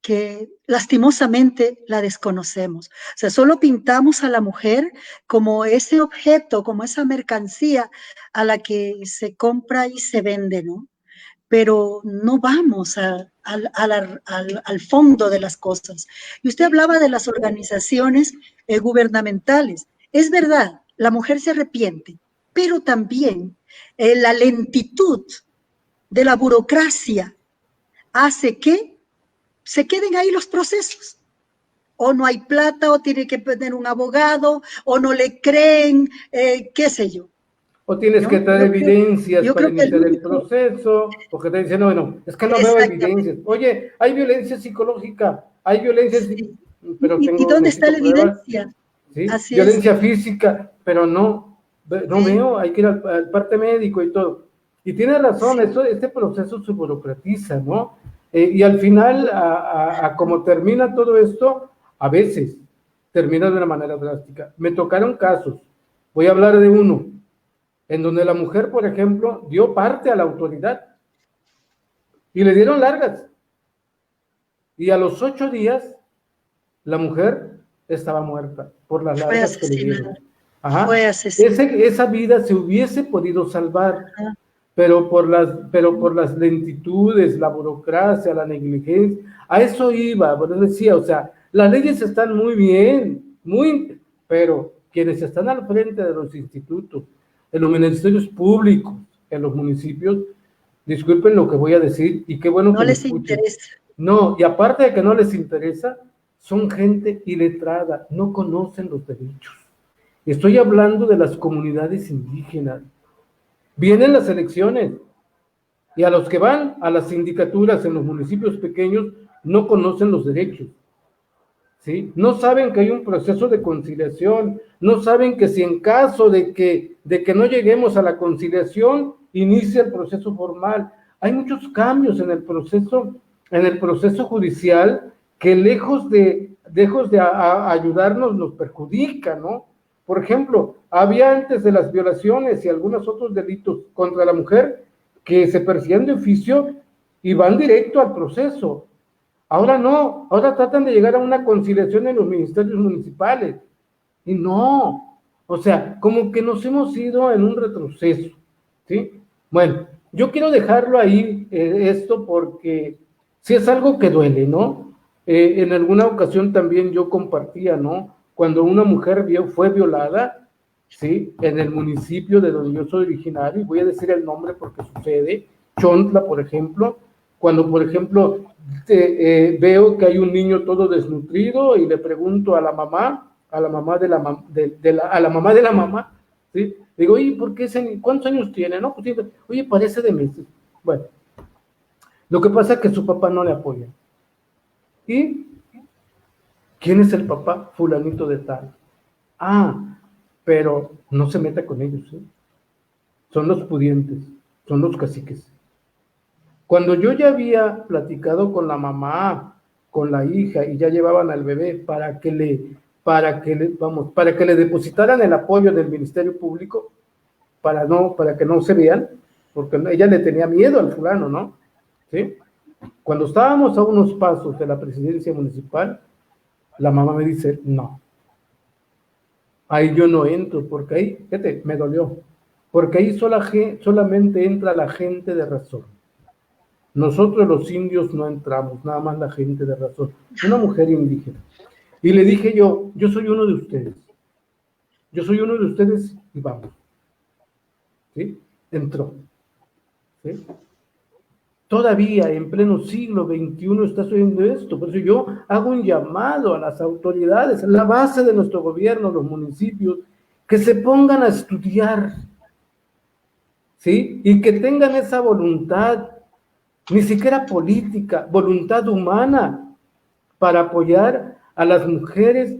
que lastimosamente la desconocemos. O sea, solo pintamos a la mujer como ese objeto, como esa mercancía a la que se compra y se vende, ¿no? Pero no vamos al fondo de las cosas. Y usted hablaba de las organizaciones gubernamentales. Es verdad, la mujer se arrepiente, pero también la lentitud de la burocracia hace que se queden ahí los procesos. O no hay plata, o tiene que tener un abogado, o no le creen, qué sé yo. O tienes ¿No? que traer evidencias Yo para creo que el iniciar el único... proceso, porque te dicen, no, bueno, es que no veo evidencias. Exactamente. Oye, hay violencia psicológica, hay violencia, Sí. pero ¿Y dónde está necesito la pruebas, evidencia? ¿sí? Así es. Violencia física, pero no Sí, veo, hay que ir al parte médico y todo. Y tiene razón, sí. este proceso se burocratiza, ¿no? Y al final, a como termina todo esto, a veces termina de una manera drástica. Me tocaron casos, voy a hablar de uno, en donde la mujer, por ejemplo, dio parte a la autoridad y le dieron largas. Y a los 8 días, la mujer estaba muerta por las Fue largas que le asesinada. dieron. Ajá. Fue asesinada. Esa vida se hubiese podido salvar, Ajá. pero por las lentitudes, la burocracia, la negligencia, a eso iba. Bueno, decía, o sea, las leyes están muy bien, pero quienes están al frente de los institutos, en los ministerios públicos, en los municipios, disculpen lo que voy a decir, y qué bueno No que me les escuchen. interesa. No, y aparte de que no les interesa, son gente iletrada, no conocen los derechos. Estoy hablando de las comunidades indígenas. Vienen las elecciones y a los que van a las sindicaturas en los municipios pequeños no conocen los derechos, ¿sí? No saben que hay un proceso de conciliación, no saben que si en caso de que no lleguemos a la conciliación, inicia el proceso formal. Hay muchos cambios en el proceso judicial que lejos de ayudarnos nos perjudica, ¿no? Por ejemplo, había antes de las violaciones y algunos otros delitos contra la mujer que se persiguen de oficio y van directo al proceso. Ahora no, ahora tratan de llegar a una conciliación en los ministerios municipales. Y no, o sea, como que nos hemos ido en un retroceso, ¿sí? Bueno, yo quiero dejarlo ahí, esto, porque sí es algo que duele, ¿no? En alguna ocasión también yo compartía, ¿no? Cuando una mujer fue violada, ¿sí? En el municipio de donde yo soy originario, y voy a decir el nombre porque sucede, Chontla, por ejemplo, cuando, por ejemplo, veo que hay un niño todo desnutrido y le pregunto a la mamá de la mamá, ¿sí? Digo, oye, ¿por qué cuántos años tiene? No, pues, oye, parece de meses. Bueno, lo que pasa es que su papá no le apoya. ¿Y quién es el papá? Fulanito de tal. Ah, pero no se meta con ellos, ¿eh? Son los pudientes, son los caciques. Cuando yo ya había platicado con la mamá, con la hija, y ya llevaban al bebé para que le depositaran el apoyo del Ministerio Público, para que no se vean, porque ella le tenía miedo al fulano, ¿no? ¿Sí? Cuando estábamos a unos pasos de la presidencia municipal, la mamá me dice, no, ahí yo no entro, porque ahí, fíjate, me dolió, porque ahí solamente entra la gente de razón. Nosotros los indios no entramos, nada más la gente de razón. Una mujer indígena. Y le dije yo soy uno de ustedes. Yo soy uno de ustedes y vamos. ¿Sí? Entró. ¿Sí? Todavía en pleno siglo XXI está sucediendo esto. Por eso yo hago un llamado a las autoridades, la base de nuestro gobierno, los municipios, que se pongan a estudiar, ¿sí? Y que tengan esa voluntad, ni siquiera política, voluntad humana, para apoyar a las mujeres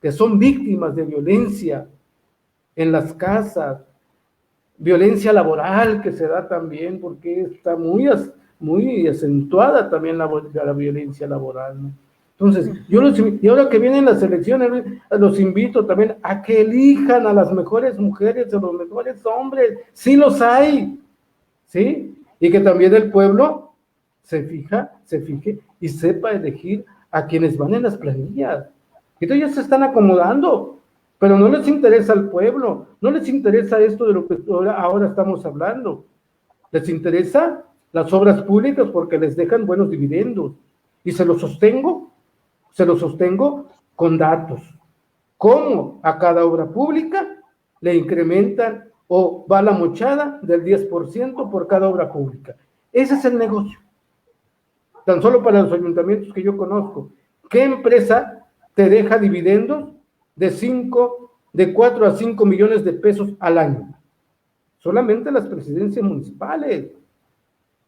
que son víctimas de violencia en las casas, violencia laboral que se da también, porque está muy acentuada también la violencia laboral, ¿no? Entonces, y ahora que vienen las elecciones, los invito también a que elijan a las mejores mujeres, a los mejores hombres, sí los hay, ¿sí? Y que también el pueblo se fije y sepa elegir a quienes van en las planillas. Entonces ya se están acomodando, pero no les interesa al pueblo, no les interesa esto de lo que ahora estamos hablando. Les interesa las obras públicas porque les dejan buenos dividendos. Y se los sostengo con datos. ¿Cómo a cada obra pública le incrementan o va la mochada del 10% por cada obra pública? Ese es el negocio. Tan solo para los ayuntamientos que yo conozco. ¿Qué empresa te deja dividendos de 4 a 5 millones de pesos al año? Solamente las presidencias municipales.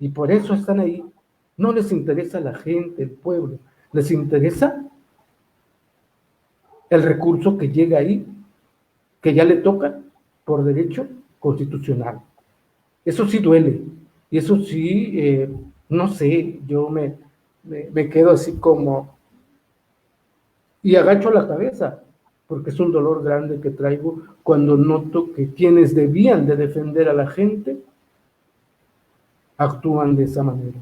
Y por eso están ahí. No les interesa a la gente, el pueblo. Les interesa el recurso que llega ahí, que ya le toca por derecho constitucional. Eso sí duele. Y eso sí, no sé, yo me quedo así como, y agacho la cabeza, porque es un dolor grande que traigo cuando noto que quienes debían de defender a la gente actúan de esa manera.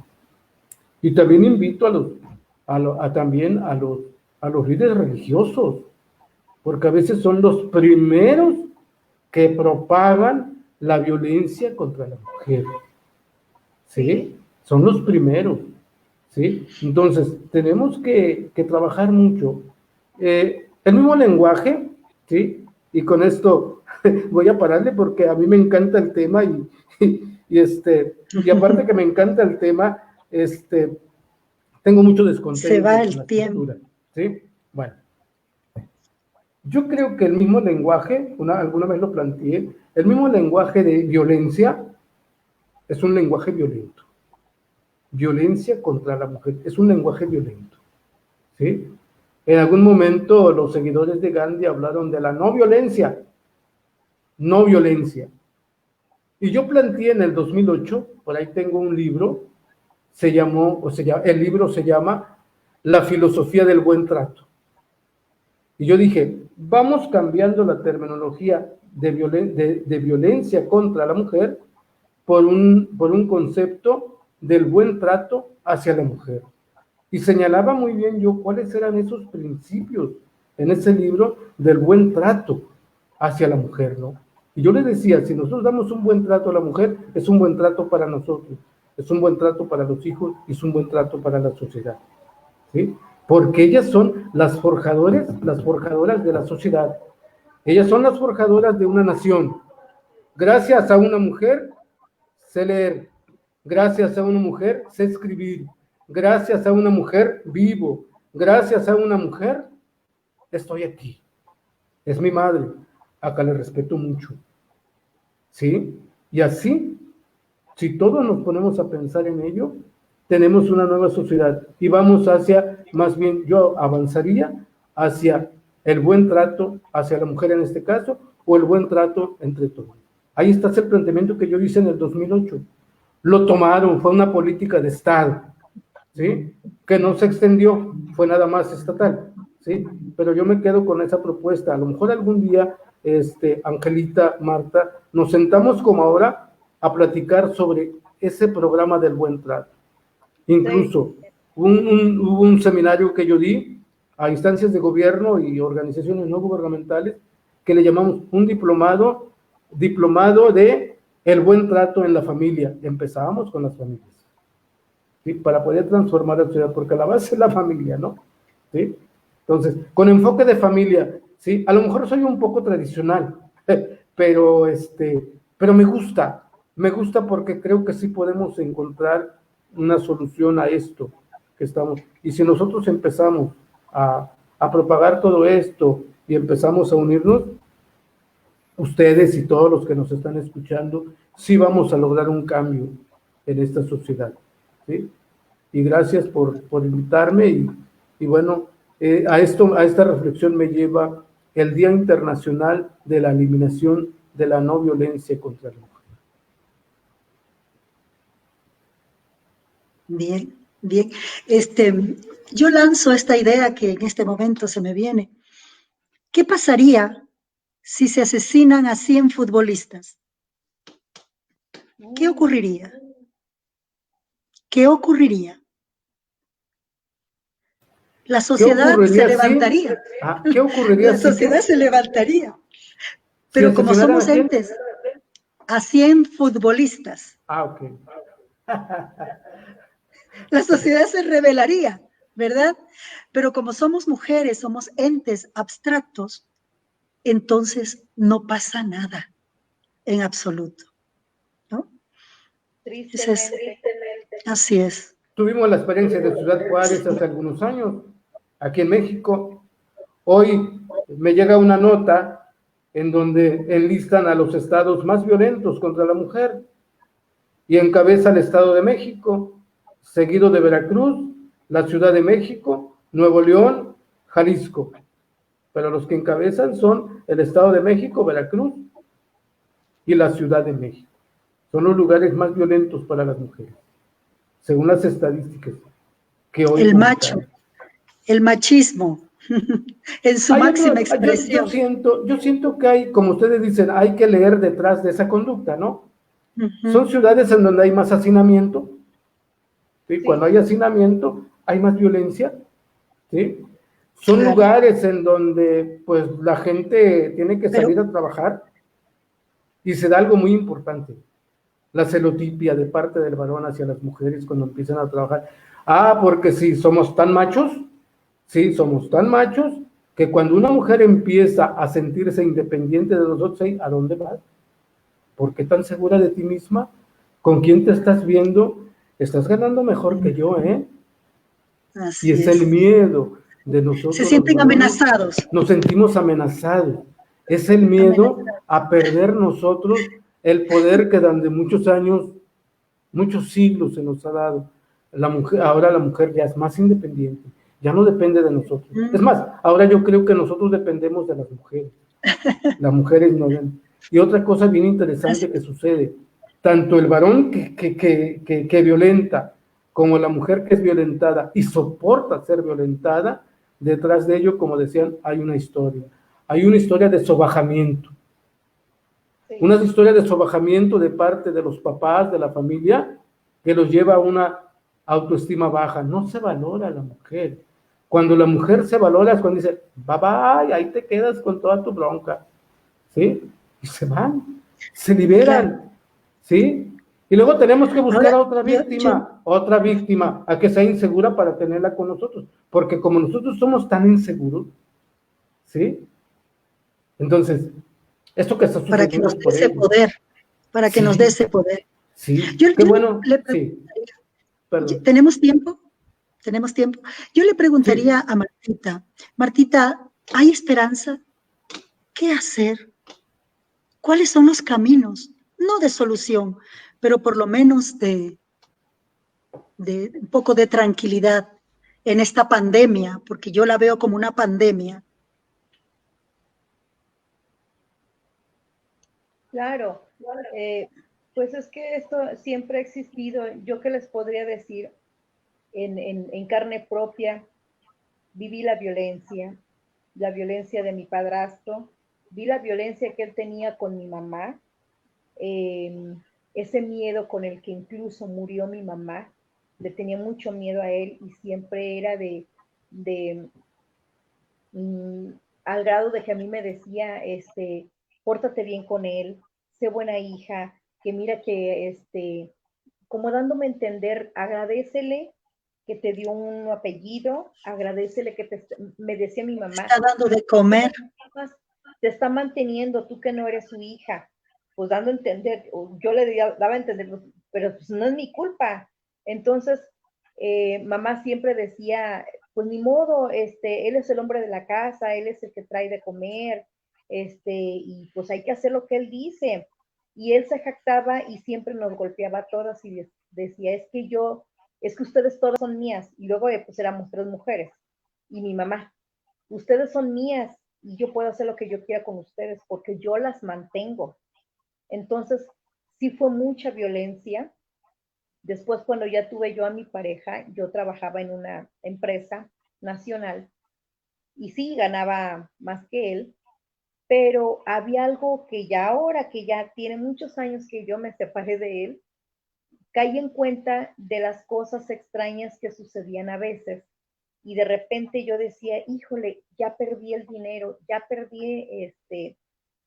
Y también invito también a los líderes religiosos, porque a veces son los primeros que propagan la violencia contra la mujer. ¿Sí? Son los primeros. ¿Sí? Entonces, tenemos que trabajar mucho. El mismo lenguaje, ¿sí? Y con esto voy a pararle porque a mí me encanta el tema y aparte que me encanta el tema, tengo mucho descontento. Se va el tiempo. ¿Sí? Bueno. Yo creo que el mismo lenguaje, alguna vez lo planteé, el mismo lenguaje de violencia es un lenguaje violento. Violencia contra la mujer es un lenguaje violento. ¿Sí? En algún momento los seguidores de Gandhi hablaron de la no violencia. No violencia. Y yo planteé en el 2008, por ahí tengo un libro, el libro se llama La filosofía del buen trato. Y yo dije, vamos cambiando la terminología de violencia contra la mujer por un concepto del buen trato hacia la mujer. Y señalaba muy bien yo cuáles eran esos principios en ese libro del buen trato hacia la mujer, ¿no? Y yo le decía, si nosotros damos un buen trato a la mujer, es un buen trato para nosotros, es un buen trato para los hijos y es un buen trato para la sociedad, ¿sí? Porque ellas son las forjadoras de la sociedad. Ellas son las forjadoras de una nación. Gracias a una mujer sé leer, gracias a una mujer sé escribir, gracias a una mujer vivo, gracias a una mujer estoy aquí. Es mi madre, acá le respeto mucho. ¿Sí? Y así, si todos nos ponemos a pensar en ello, tenemos una nueva sociedad y vamos hacia, más bien yo avanzaría hacia el buen trato hacia la mujer en este caso, o el buen trato entre todos. Ahí está el planteamiento que yo hice en el 2008. Lo tomaron, fue una política de Estado, ¿sí? Que no se extendió, fue nada más estatal, ¿sí? Pero yo me quedo con esa propuesta. A lo mejor algún día, Angelita, Marta, nos sentamos como ahora a platicar sobre ese programa del buen trato. Incluso hubo un seminario que yo di a instancias de gobierno y organizaciones no gubernamentales que le llamamos un diplomado de el buen trato en la familia. Empezábamos con las familias, ¿sí? Para poder transformar la sociedad, porque la base es la familia, ¿no? ¿Sí? Entonces, con enfoque de familia, ¿sí? A lo mejor soy un poco tradicional, pero me gusta porque creo que sí podemos encontrar una solución a esto que estamos, y si nosotros empezamos a propagar todo esto y empezamos a unirnos, ustedes y todos los que nos están escuchando, sí vamos a lograr un cambio en esta sociedad, ¿sí? Y gracias por invitarme y bueno, a esta reflexión me lleva el Día Internacional de la Eliminación de la No Violencia contra la Mujer. Bien, bien. Yo lanzo esta idea que en este momento se me viene. ¿Qué pasaría si se asesinan a 100 futbolistas? ¿Qué ocurriría? ¿Qué ocurriría? La sociedad se levantaría. ¿Qué ocurriría? La sociedad se levantaría. Pero como somos entes, a 100 futbolistas. Ok. La sociedad se rebelaría, ¿verdad? Pero como somos mujeres, somos entes abstractos, entonces no pasa nada en absoluto, ¿no? Tristemente. Así es. Tuvimos la experiencia de Ciudad Juárez hace algunos años, aquí en México. Hoy me llega una nota en donde enlistan a los estados más violentos contra la mujer y encabeza el Estado de México, seguido de Veracruz, la Ciudad de México, Nuevo León, Jalisco. Pero los que encabezan son el Estado de México, Veracruz y la Ciudad de México. Son los lugares más violentos para las mujeres, según las estadísticas que hoy el macho, el machismo en su máxima expresión. Yo siento que hay, como ustedes dicen, hay que leer detrás de esa conducta, ¿no? Son ciudades en donde hay más hacinamiento, ¿sí? Sí. Cuando hay hacinamiento, hay más violencia, ¿sí? Son lugares en donde, pues, la gente tiene que salir a trabajar y se da algo muy importante, la celotipia de parte del varón hacia las mujeres cuando empiezan a trabajar. Porque sí, somos tan machos, que cuando una mujer empieza a sentirse independiente de nosotros, ¿a dónde vas? ¿Por qué tan segura de ti misma? ¿Con quién te estás viendo? Estás ganando mejor que yo, ¿eh? Así y es el miedo de nosotros. Se sienten amenazados. Nos sentimos amenazados. Es el miedo a perder nosotros el poder que durante muchos años, muchos siglos se nos ha dado. Ahora la mujer ya es más independiente, ya no depende de nosotros. Es más, ahora yo creo que nosotros dependemos de las mujeres. Las mujeres no ven. Y otra cosa bien interesante que sucede, tanto el varón que violenta como la mujer que es violentada y soporta ser violentada, detrás de ello, como decían, hay una historia. Hay una historia de sobajamiento. Sí. Una historia de sobajamiento de parte de los papás, de la familia, que los lleva a una autoestima baja. No se valora a la mujer. Cuando la mujer se valora es cuando dice, bye bye, ahí te quedas con toda tu bronca. ¿Sí? Y se van, se liberan. ¿Sí? Y luego tenemos que buscar a otra víctima, a que sea insegura para tenerla con nosotros. Porque como nosotros somos tan inseguros, ¿sí? Entonces, esto que está sucediendo para que nos dé ese poder, para que nos dé ese poder. Sí, ¿Tenemos tiempo? ¿Tenemos tiempo? Yo le preguntaría a Martita, ¿hay esperanza? ¿Qué hacer? ¿Cuáles son los caminos? No de solución, pero por lo menos de de un poco de tranquilidad en esta pandemia, porque yo la veo como una pandemia. Claro, pues es que esto siempre ha existido. Yo qué les podría decir en carne propia, viví la violencia de mi padrastro, vi la violencia que él tenía con mi mamá, eh, ese miedo con el que incluso murió mi mamá, le tenía mucho miedo a él y siempre era de mm, al grado de que a mí me decía, pórtate bien con él, sé buena hija, que mira que, como dándome a entender, agradécele que te dio un apellido, agradécele que me decía mi mamá, Está dando de comer. te está manteniendo tú que no eres su hija, pues dando a entender, yo le daba a entender, pues, pero pues no es mi culpa. Entonces, mamá siempre decía, pues ni modo, él es el hombre de la casa, él es el que trae de comer, y pues hay que hacer lo que él dice. Y él se jactaba y siempre nos golpeaba a todas y decía, es que ustedes todas son mías. Y luego pues éramos 3 mujeres y mi mamá, ustedes son mías y yo puedo hacer lo que yo quiera con ustedes porque yo las mantengo. Entonces, sí fue mucha violencia. Después, cuando ya tuve yo a mi pareja, yo trabajaba en una empresa nacional y sí ganaba más que él, pero había algo que ya ahora, que ya tiene muchos años que yo me separé de él, caí en cuenta de las cosas extrañas que sucedían a veces. Y de repente yo decía, híjole, ya perdí el dinero, ya perdí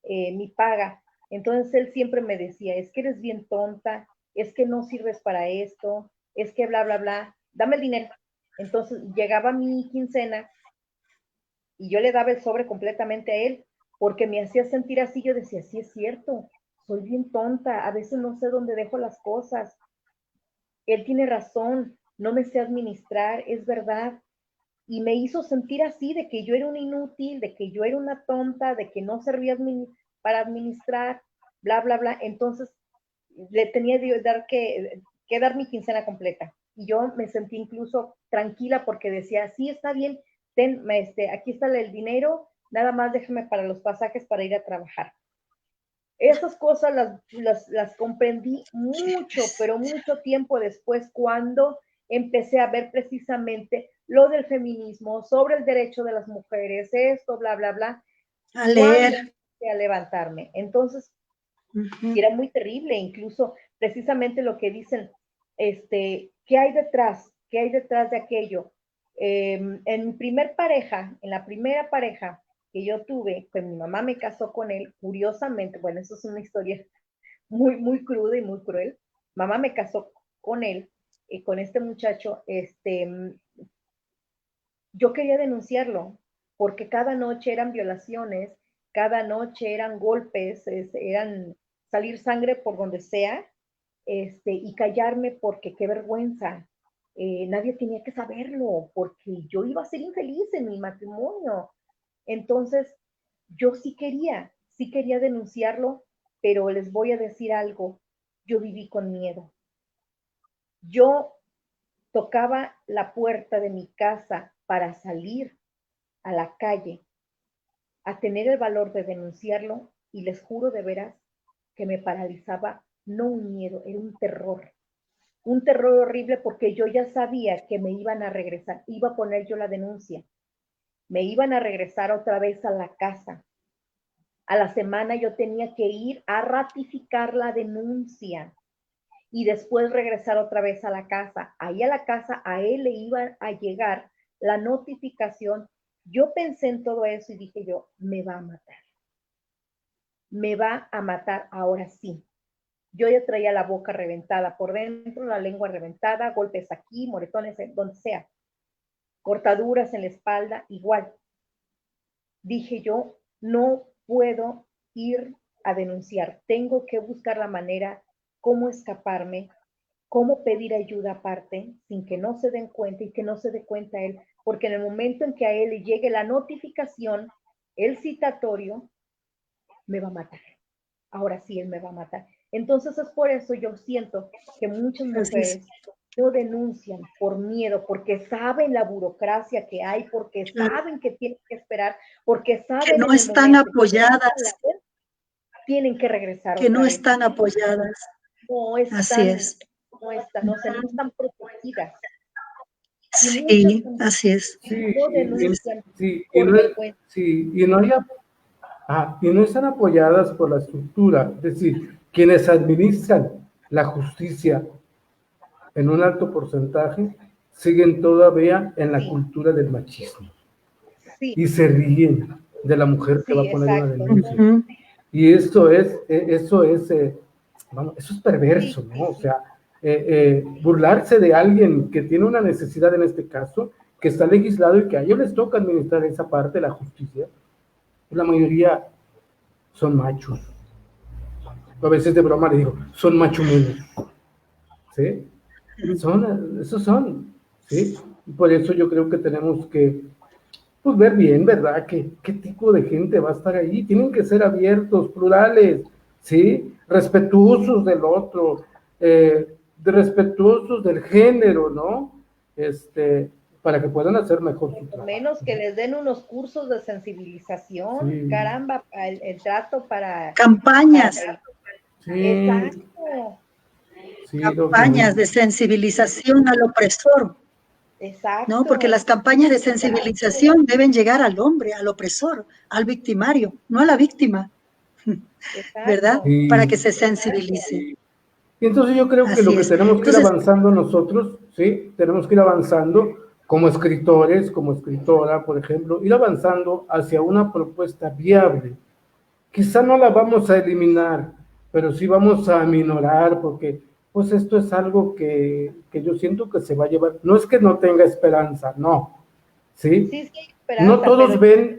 mi paga. Entonces él siempre me decía, es que eres bien tonta, es que no sirves para esto, es que bla, bla, bla, dame el dinero. Entonces llegaba mi quincena y yo le daba el sobre completamente a él porque me hacía sentir así. Yo decía, sí es cierto, soy bien tonta, a veces no sé dónde dejo las cosas. Él tiene razón, no me sé administrar, es verdad. Y me hizo sentir así, de que yo era una inútil, de que yo era una tonta, de que no servía para administrar, bla, bla, bla. Entonces, le tenía que dar mi quincena completa. Y yo me sentí incluso tranquila porque decía, sí, está bien, aquí está el dinero, nada más déjame para los pasajes para ir a trabajar. Esas cosas las comprendí mucho, pero mucho tiempo después, cuando empecé a ver precisamente lo del feminismo, sobre el derecho de las mujeres, esto, bla, bla, bla, A cuando leer. empecé a levantarme. Entonces, Uh-huh. era muy terrible, incluso precisamente lo que dicen, ¿qué hay detrás? ¿Qué hay detrás de aquello? En mi en la primera pareja que yo tuve, pues mi mamá me casó con él, curiosamente, bueno, eso es una historia muy, muy cruda y muy cruel. Mamá me casó con él, con este muchacho, yo quería denunciarlo, porque cada noche eran violaciones, cada noche eran golpes, eran salir sangre por donde sea, y callarme porque qué vergüenza. Nadie tenía que saberlo, porque yo iba a ser infeliz en mi matrimonio. Entonces, yo sí quería denunciarlo, pero les voy a decir algo, yo viví con miedo. Yo tocaba la puerta de mi casa para salir a la calle, a tener el valor de denunciarlo, y les juro de veras que me paralizaba no un miedo, era un terror horrible, porque yo ya sabía que me iban a regresar, iba a poner yo la denuncia, me iban a regresar otra vez a la casa. A la semana yo tenía que ir a ratificar la denuncia y después regresar otra vez a la casa. Ahí a la casa a él le iba a llegar la notificación. Yo pensé en todo eso y dije yo, me va a matar ahora sí. Yo ya traía la boca reventada por dentro, la lengua reventada, golpes aquí, moretones, donde sea, cortaduras en la espalda, igual. Dije yo, no puedo ir a denunciar, tengo que buscar la manera, cómo escaparme, cómo pedir ayuda aparte, sin que no se den cuenta y que no se dé cuenta él, porque en el momento en que a él le llegue la notificación, el citatorio, me va a matar. Ahora sí, él me va a matar. Entonces es por eso yo siento que muchas Así es. mujeres no denuncian por miedo, porque saben la burocracia que hay, porque saben que tienen que esperar, porque saben que no están apoyadas, tienen que regresar que otra no vez. están apoyadas. No Así están, es. no están, o sea, no están protegidas. Y Sí, así es. no denuncian y por no, vergüenza. sí, y no están apoyadas por la estructura, es decir, quienes administran la justicia en un alto porcentaje siguen todavía en la cultura del machismo Sí, y se ríen de la mujer que va sí, a poner una exacto. denuncia. Ujú. Y vamos, eso es perverso, Sí, ¿no? O sea, burlarse de alguien que tiene una necesidad en este caso, que está legislado y que a ellos les toca administrar esa parte de la justicia. La mayoría son machos. A veces de broma le digo, son machumelos, ¿sí? Esos son, ¿sí? Por eso yo creo que tenemos que, pues, ver bien, ¿verdad? ¿Qué tipo de gente va a estar ahí? Tienen que ser abiertos, plurales, ¿sí? Respetuosos del otro, respetuosos del género, ¿no? Para que puedan hacer mejor su trabajo. Menos que les den unos cursos de sensibilización, Sí. caramba, el trato para... Campañas, Sí, Exacto, sí, campañas de sensibilización al opresor, ¿no? Porque las exacto, campañas de sensibilización deben llegar al hombre, al opresor, al victimario, no a la víctima, ¿verdad? exacto. Para que sí. se sensibilice. Y entonces yo creo que lo Así que es. tenemos que ir Entonces, avanzando nosotros, ¿sí? Tenemos que ir avanzando como escritores, como escritora, por ejemplo, ir avanzando hacia una propuesta viable. Quizá no la vamos a eliminar, pero sí vamos a aminorar, porque pues esto es algo que yo siento que se va a llevar. No es que no tenga esperanza, no, ¿sí? Sí, sí hay esperanza, No todos hay ven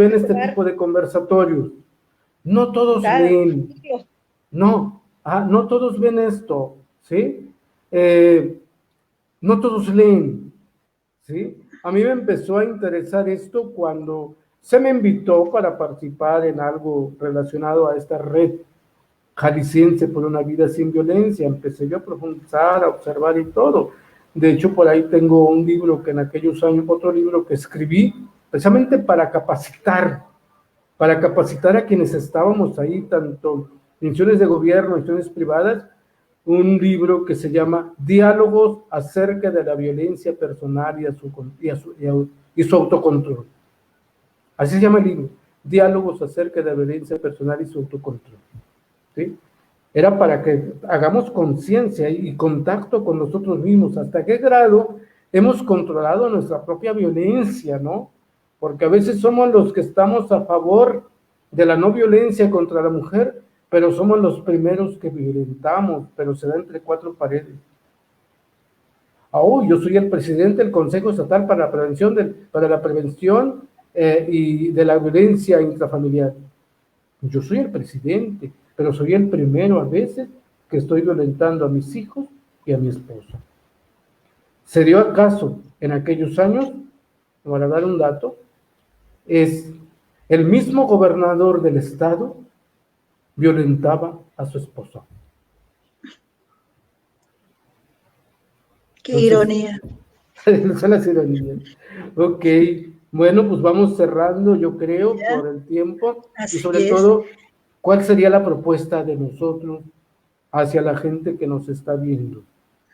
que este jugar tipo de conversatorios, no todos cada leen, siglo. no todos ven esto, ¿sí? No todos leen, ¿sí? A mí me empezó a interesar esto cuando se me invitó para participar en algo relacionado a esta red jalisciense por una vida sin violencia. Empecé yo a profundizar, a observar y todo. De hecho, por ahí tengo un libro que en aquellos años, otro libro que escribí precisamente para capacitar a quienes estábamos ahí, tanto instituciones de gobierno, instituciones privadas, un libro que se llama Diálogos acerca de la violencia personal y su autocontrol. Así se llama el libro, Diálogos acerca de la violencia personal y su autocontrol. ¿Sí? Era para que hagamos conciencia y contacto con nosotros mismos, hasta qué grado hemos controlado nuestra propia violencia, ¿no? Porque a veces somos los que estamos a favor de la no violencia contra la mujer, pero somos los primeros que violentamos, pero se da entre cuatro paredes. Yo soy el presidente del Consejo Estatal para la prevención y de la violencia intrafamiliar. Yo soy el presidente, pero soy el primero a veces que estoy violentando a mis hijos y a mi esposa. ¿Se dio acaso en aquellos años? Para dar un dato, es el mismo gobernador del estado violentaba a su esposa. qué Entonces, ironía. son las ironías. Ok, bueno, pues vamos cerrando, yo creo, ¿Ya? por el tiempo y Así sobre es. todo, ¿cuál sería la propuesta de nosotros hacia la gente que nos está viendo?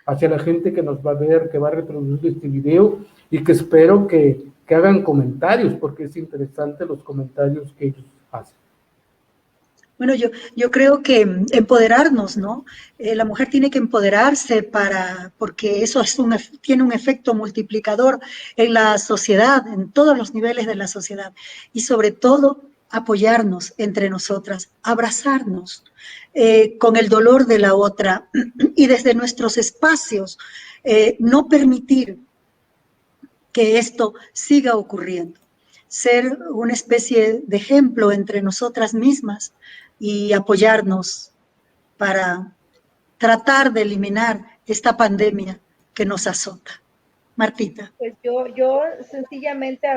Hacia la gente que nos va a ver, que va a reproducir este video y que espero que hagan comentarios, porque es interesante los comentarios que ellos hacen. Bueno, yo creo que empoderarnos, ¿no? La mujer tiene que empoderarse porque eso tiene un efecto multiplicador en la sociedad, en todos los niveles de la sociedad. Y sobre todo, apoyarnos entre nosotras, abrazarnos con el dolor de la otra y desde nuestros espacios, no permitir que esto siga ocurriendo. Ser una especie de ejemplo entre nosotras mismas y apoyarnos para tratar de eliminar esta pandemia que nos azota. Martita. Pues yo sencillamente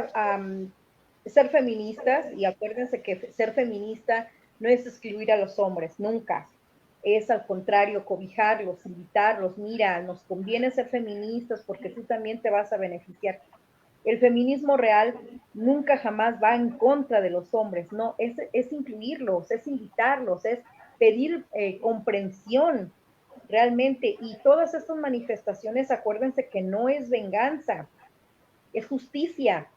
ser feministas, y acuérdense que ser feminista no es excluir a los hombres, nunca. es al contrario, cobijarlos, invitarlos, mira, nos conviene ser feministas porque tú también te vas a beneficiar. El feminismo real nunca jamás va en contra de los hombres, no, es incluirlos, es invitarlos, es pedir comprensión realmente. Y todas estas manifestaciones, acuérdense que no es venganza, es justicia,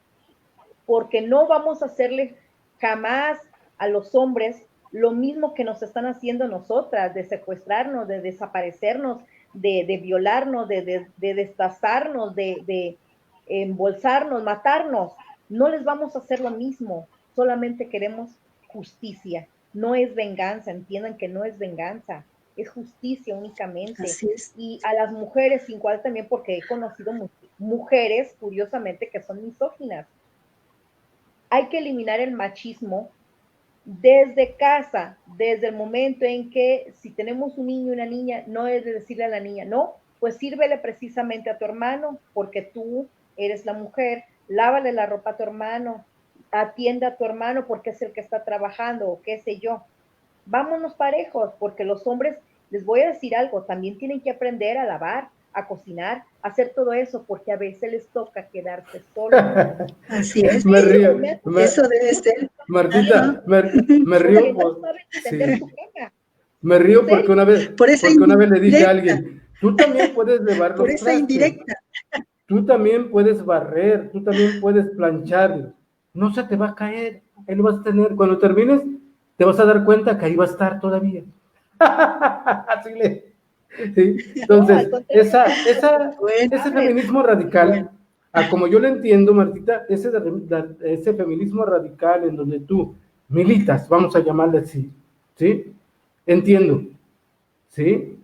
porque no vamos a hacerle jamás a los hombres lo mismo que nos están haciendo nosotras, de secuestrarnos, de desaparecernos, de violarnos, de destazarnos, de embolsarnos, matarnos. No les vamos a hacer lo mismo, solamente queremos justicia. No es venganza, entiendan que no es venganza, es justicia únicamente. Así es. Y a las mujeres, igual también porque he conocido mujeres, curiosamente, que son misóginas. Hay que eliminar el machismo desde casa, desde el momento en que si tenemos un niño y una niña, no es de decirle a la niña, no, pues sírvele precisamente a tu hermano, porque tú eres la mujer, lávale la ropa a tu hermano, atienda a tu hermano porque es el que está trabajando, o qué sé yo. Vámonos parejos, porque los hombres, les voy a decir algo, también tienen que aprender a lavar, a cocinar, a hacer todo eso, porque a veces les toca quedarse solos. Así es. Me río. Eso debe ser. Martita, me río. Sí. Me río porque una vez le dije a alguien, tú también puedes llevar los por esa trastes, indirecta. tú también puedes barrer, tú también puedes planchar, no se te va a caer, ahí lo vas a tener, cuando termines te vas a dar cuenta que ahí va a estar todavía. Así le... Sí. Entonces, ese feminismo radical, como yo lo entiendo, Martita, ese feminismo radical en donde tú militas, vamos a llamarle así, ¿sí? Entiendo, ¿sí?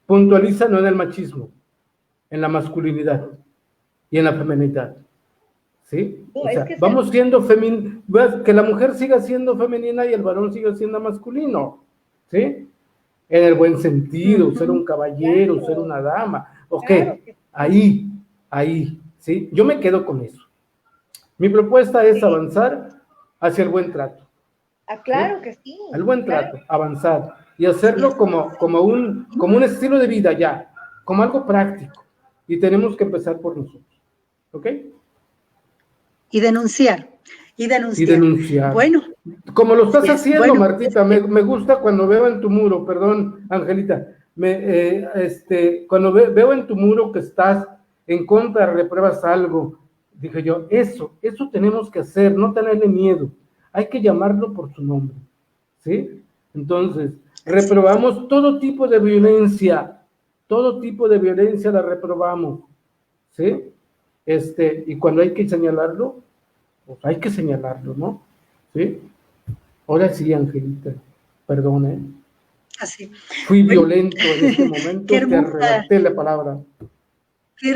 Puntualiza no en el machismo, en la masculinidad y en la feminidad, ¿sí? No, o sea, que vamos siendo que la mujer siga siendo femenina y el varón siga siendo masculino, ¿sí? En el buen sentido, ser un caballero, ser una dama, ok, ahí, ¿sí? Yo me quedo con eso. Mi propuesta es avanzar hacia el buen trato. Claro que sí. Al buen trato, avanzar y hacerlo como un estilo de vida ya, como algo práctico. Y tenemos que empezar por nosotros, ¿ok? Y denunciar. Bueno. Como lo estás haciendo, Martita, me gusta cuando veo en tu muro, perdón, Angelita, cuando veo en tu muro que estás en contra, repruebas algo, dije yo, eso tenemos que hacer, no tenerle miedo, hay que llamarlo por su nombre, ¿sí? Entonces, reprobamos todo tipo de violencia la reprobamos, ¿sí? Y cuando hay que señalarlo, pues hay que señalarlo, ¿no? ¿Sí? Ahora sí, Angelita, perdón, Así. Fui violento en este momento, te arrebaté la palabra. Qué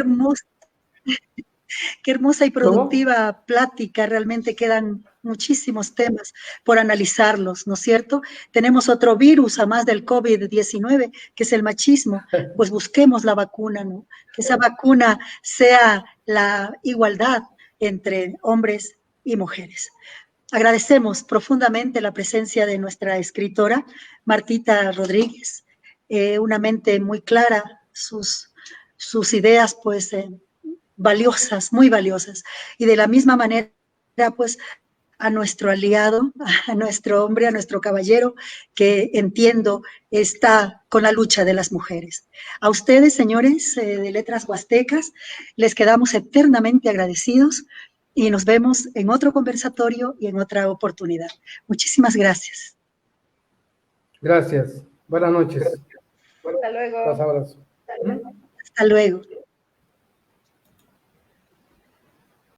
hermosa y productiva plática, realmente quedan muchísimos temas por analizarlos, ¿no es cierto? Tenemos otro virus, además del COVID-19, que es el machismo, pues busquemos la vacuna, ¿no? Que esa vacuna sea la igualdad entre hombres y mujeres. Agradecemos profundamente la presencia de nuestra escritora, Martita Rodríguez, una mente muy clara, sus ideas, pues, valiosas, muy valiosas. Y de la misma manera, pues, a nuestro aliado, a nuestro hombre, a nuestro caballero, que entiendo está con la lucha de las mujeres. A ustedes, señores de Letras Huastecas, les quedamos eternamente agradecidos y nos vemos en otro conversatorio y en otra oportunidad. Muchísimas gracias. Gracias. Buenas noches. Hasta luego. Hasta luego. Hasta luego.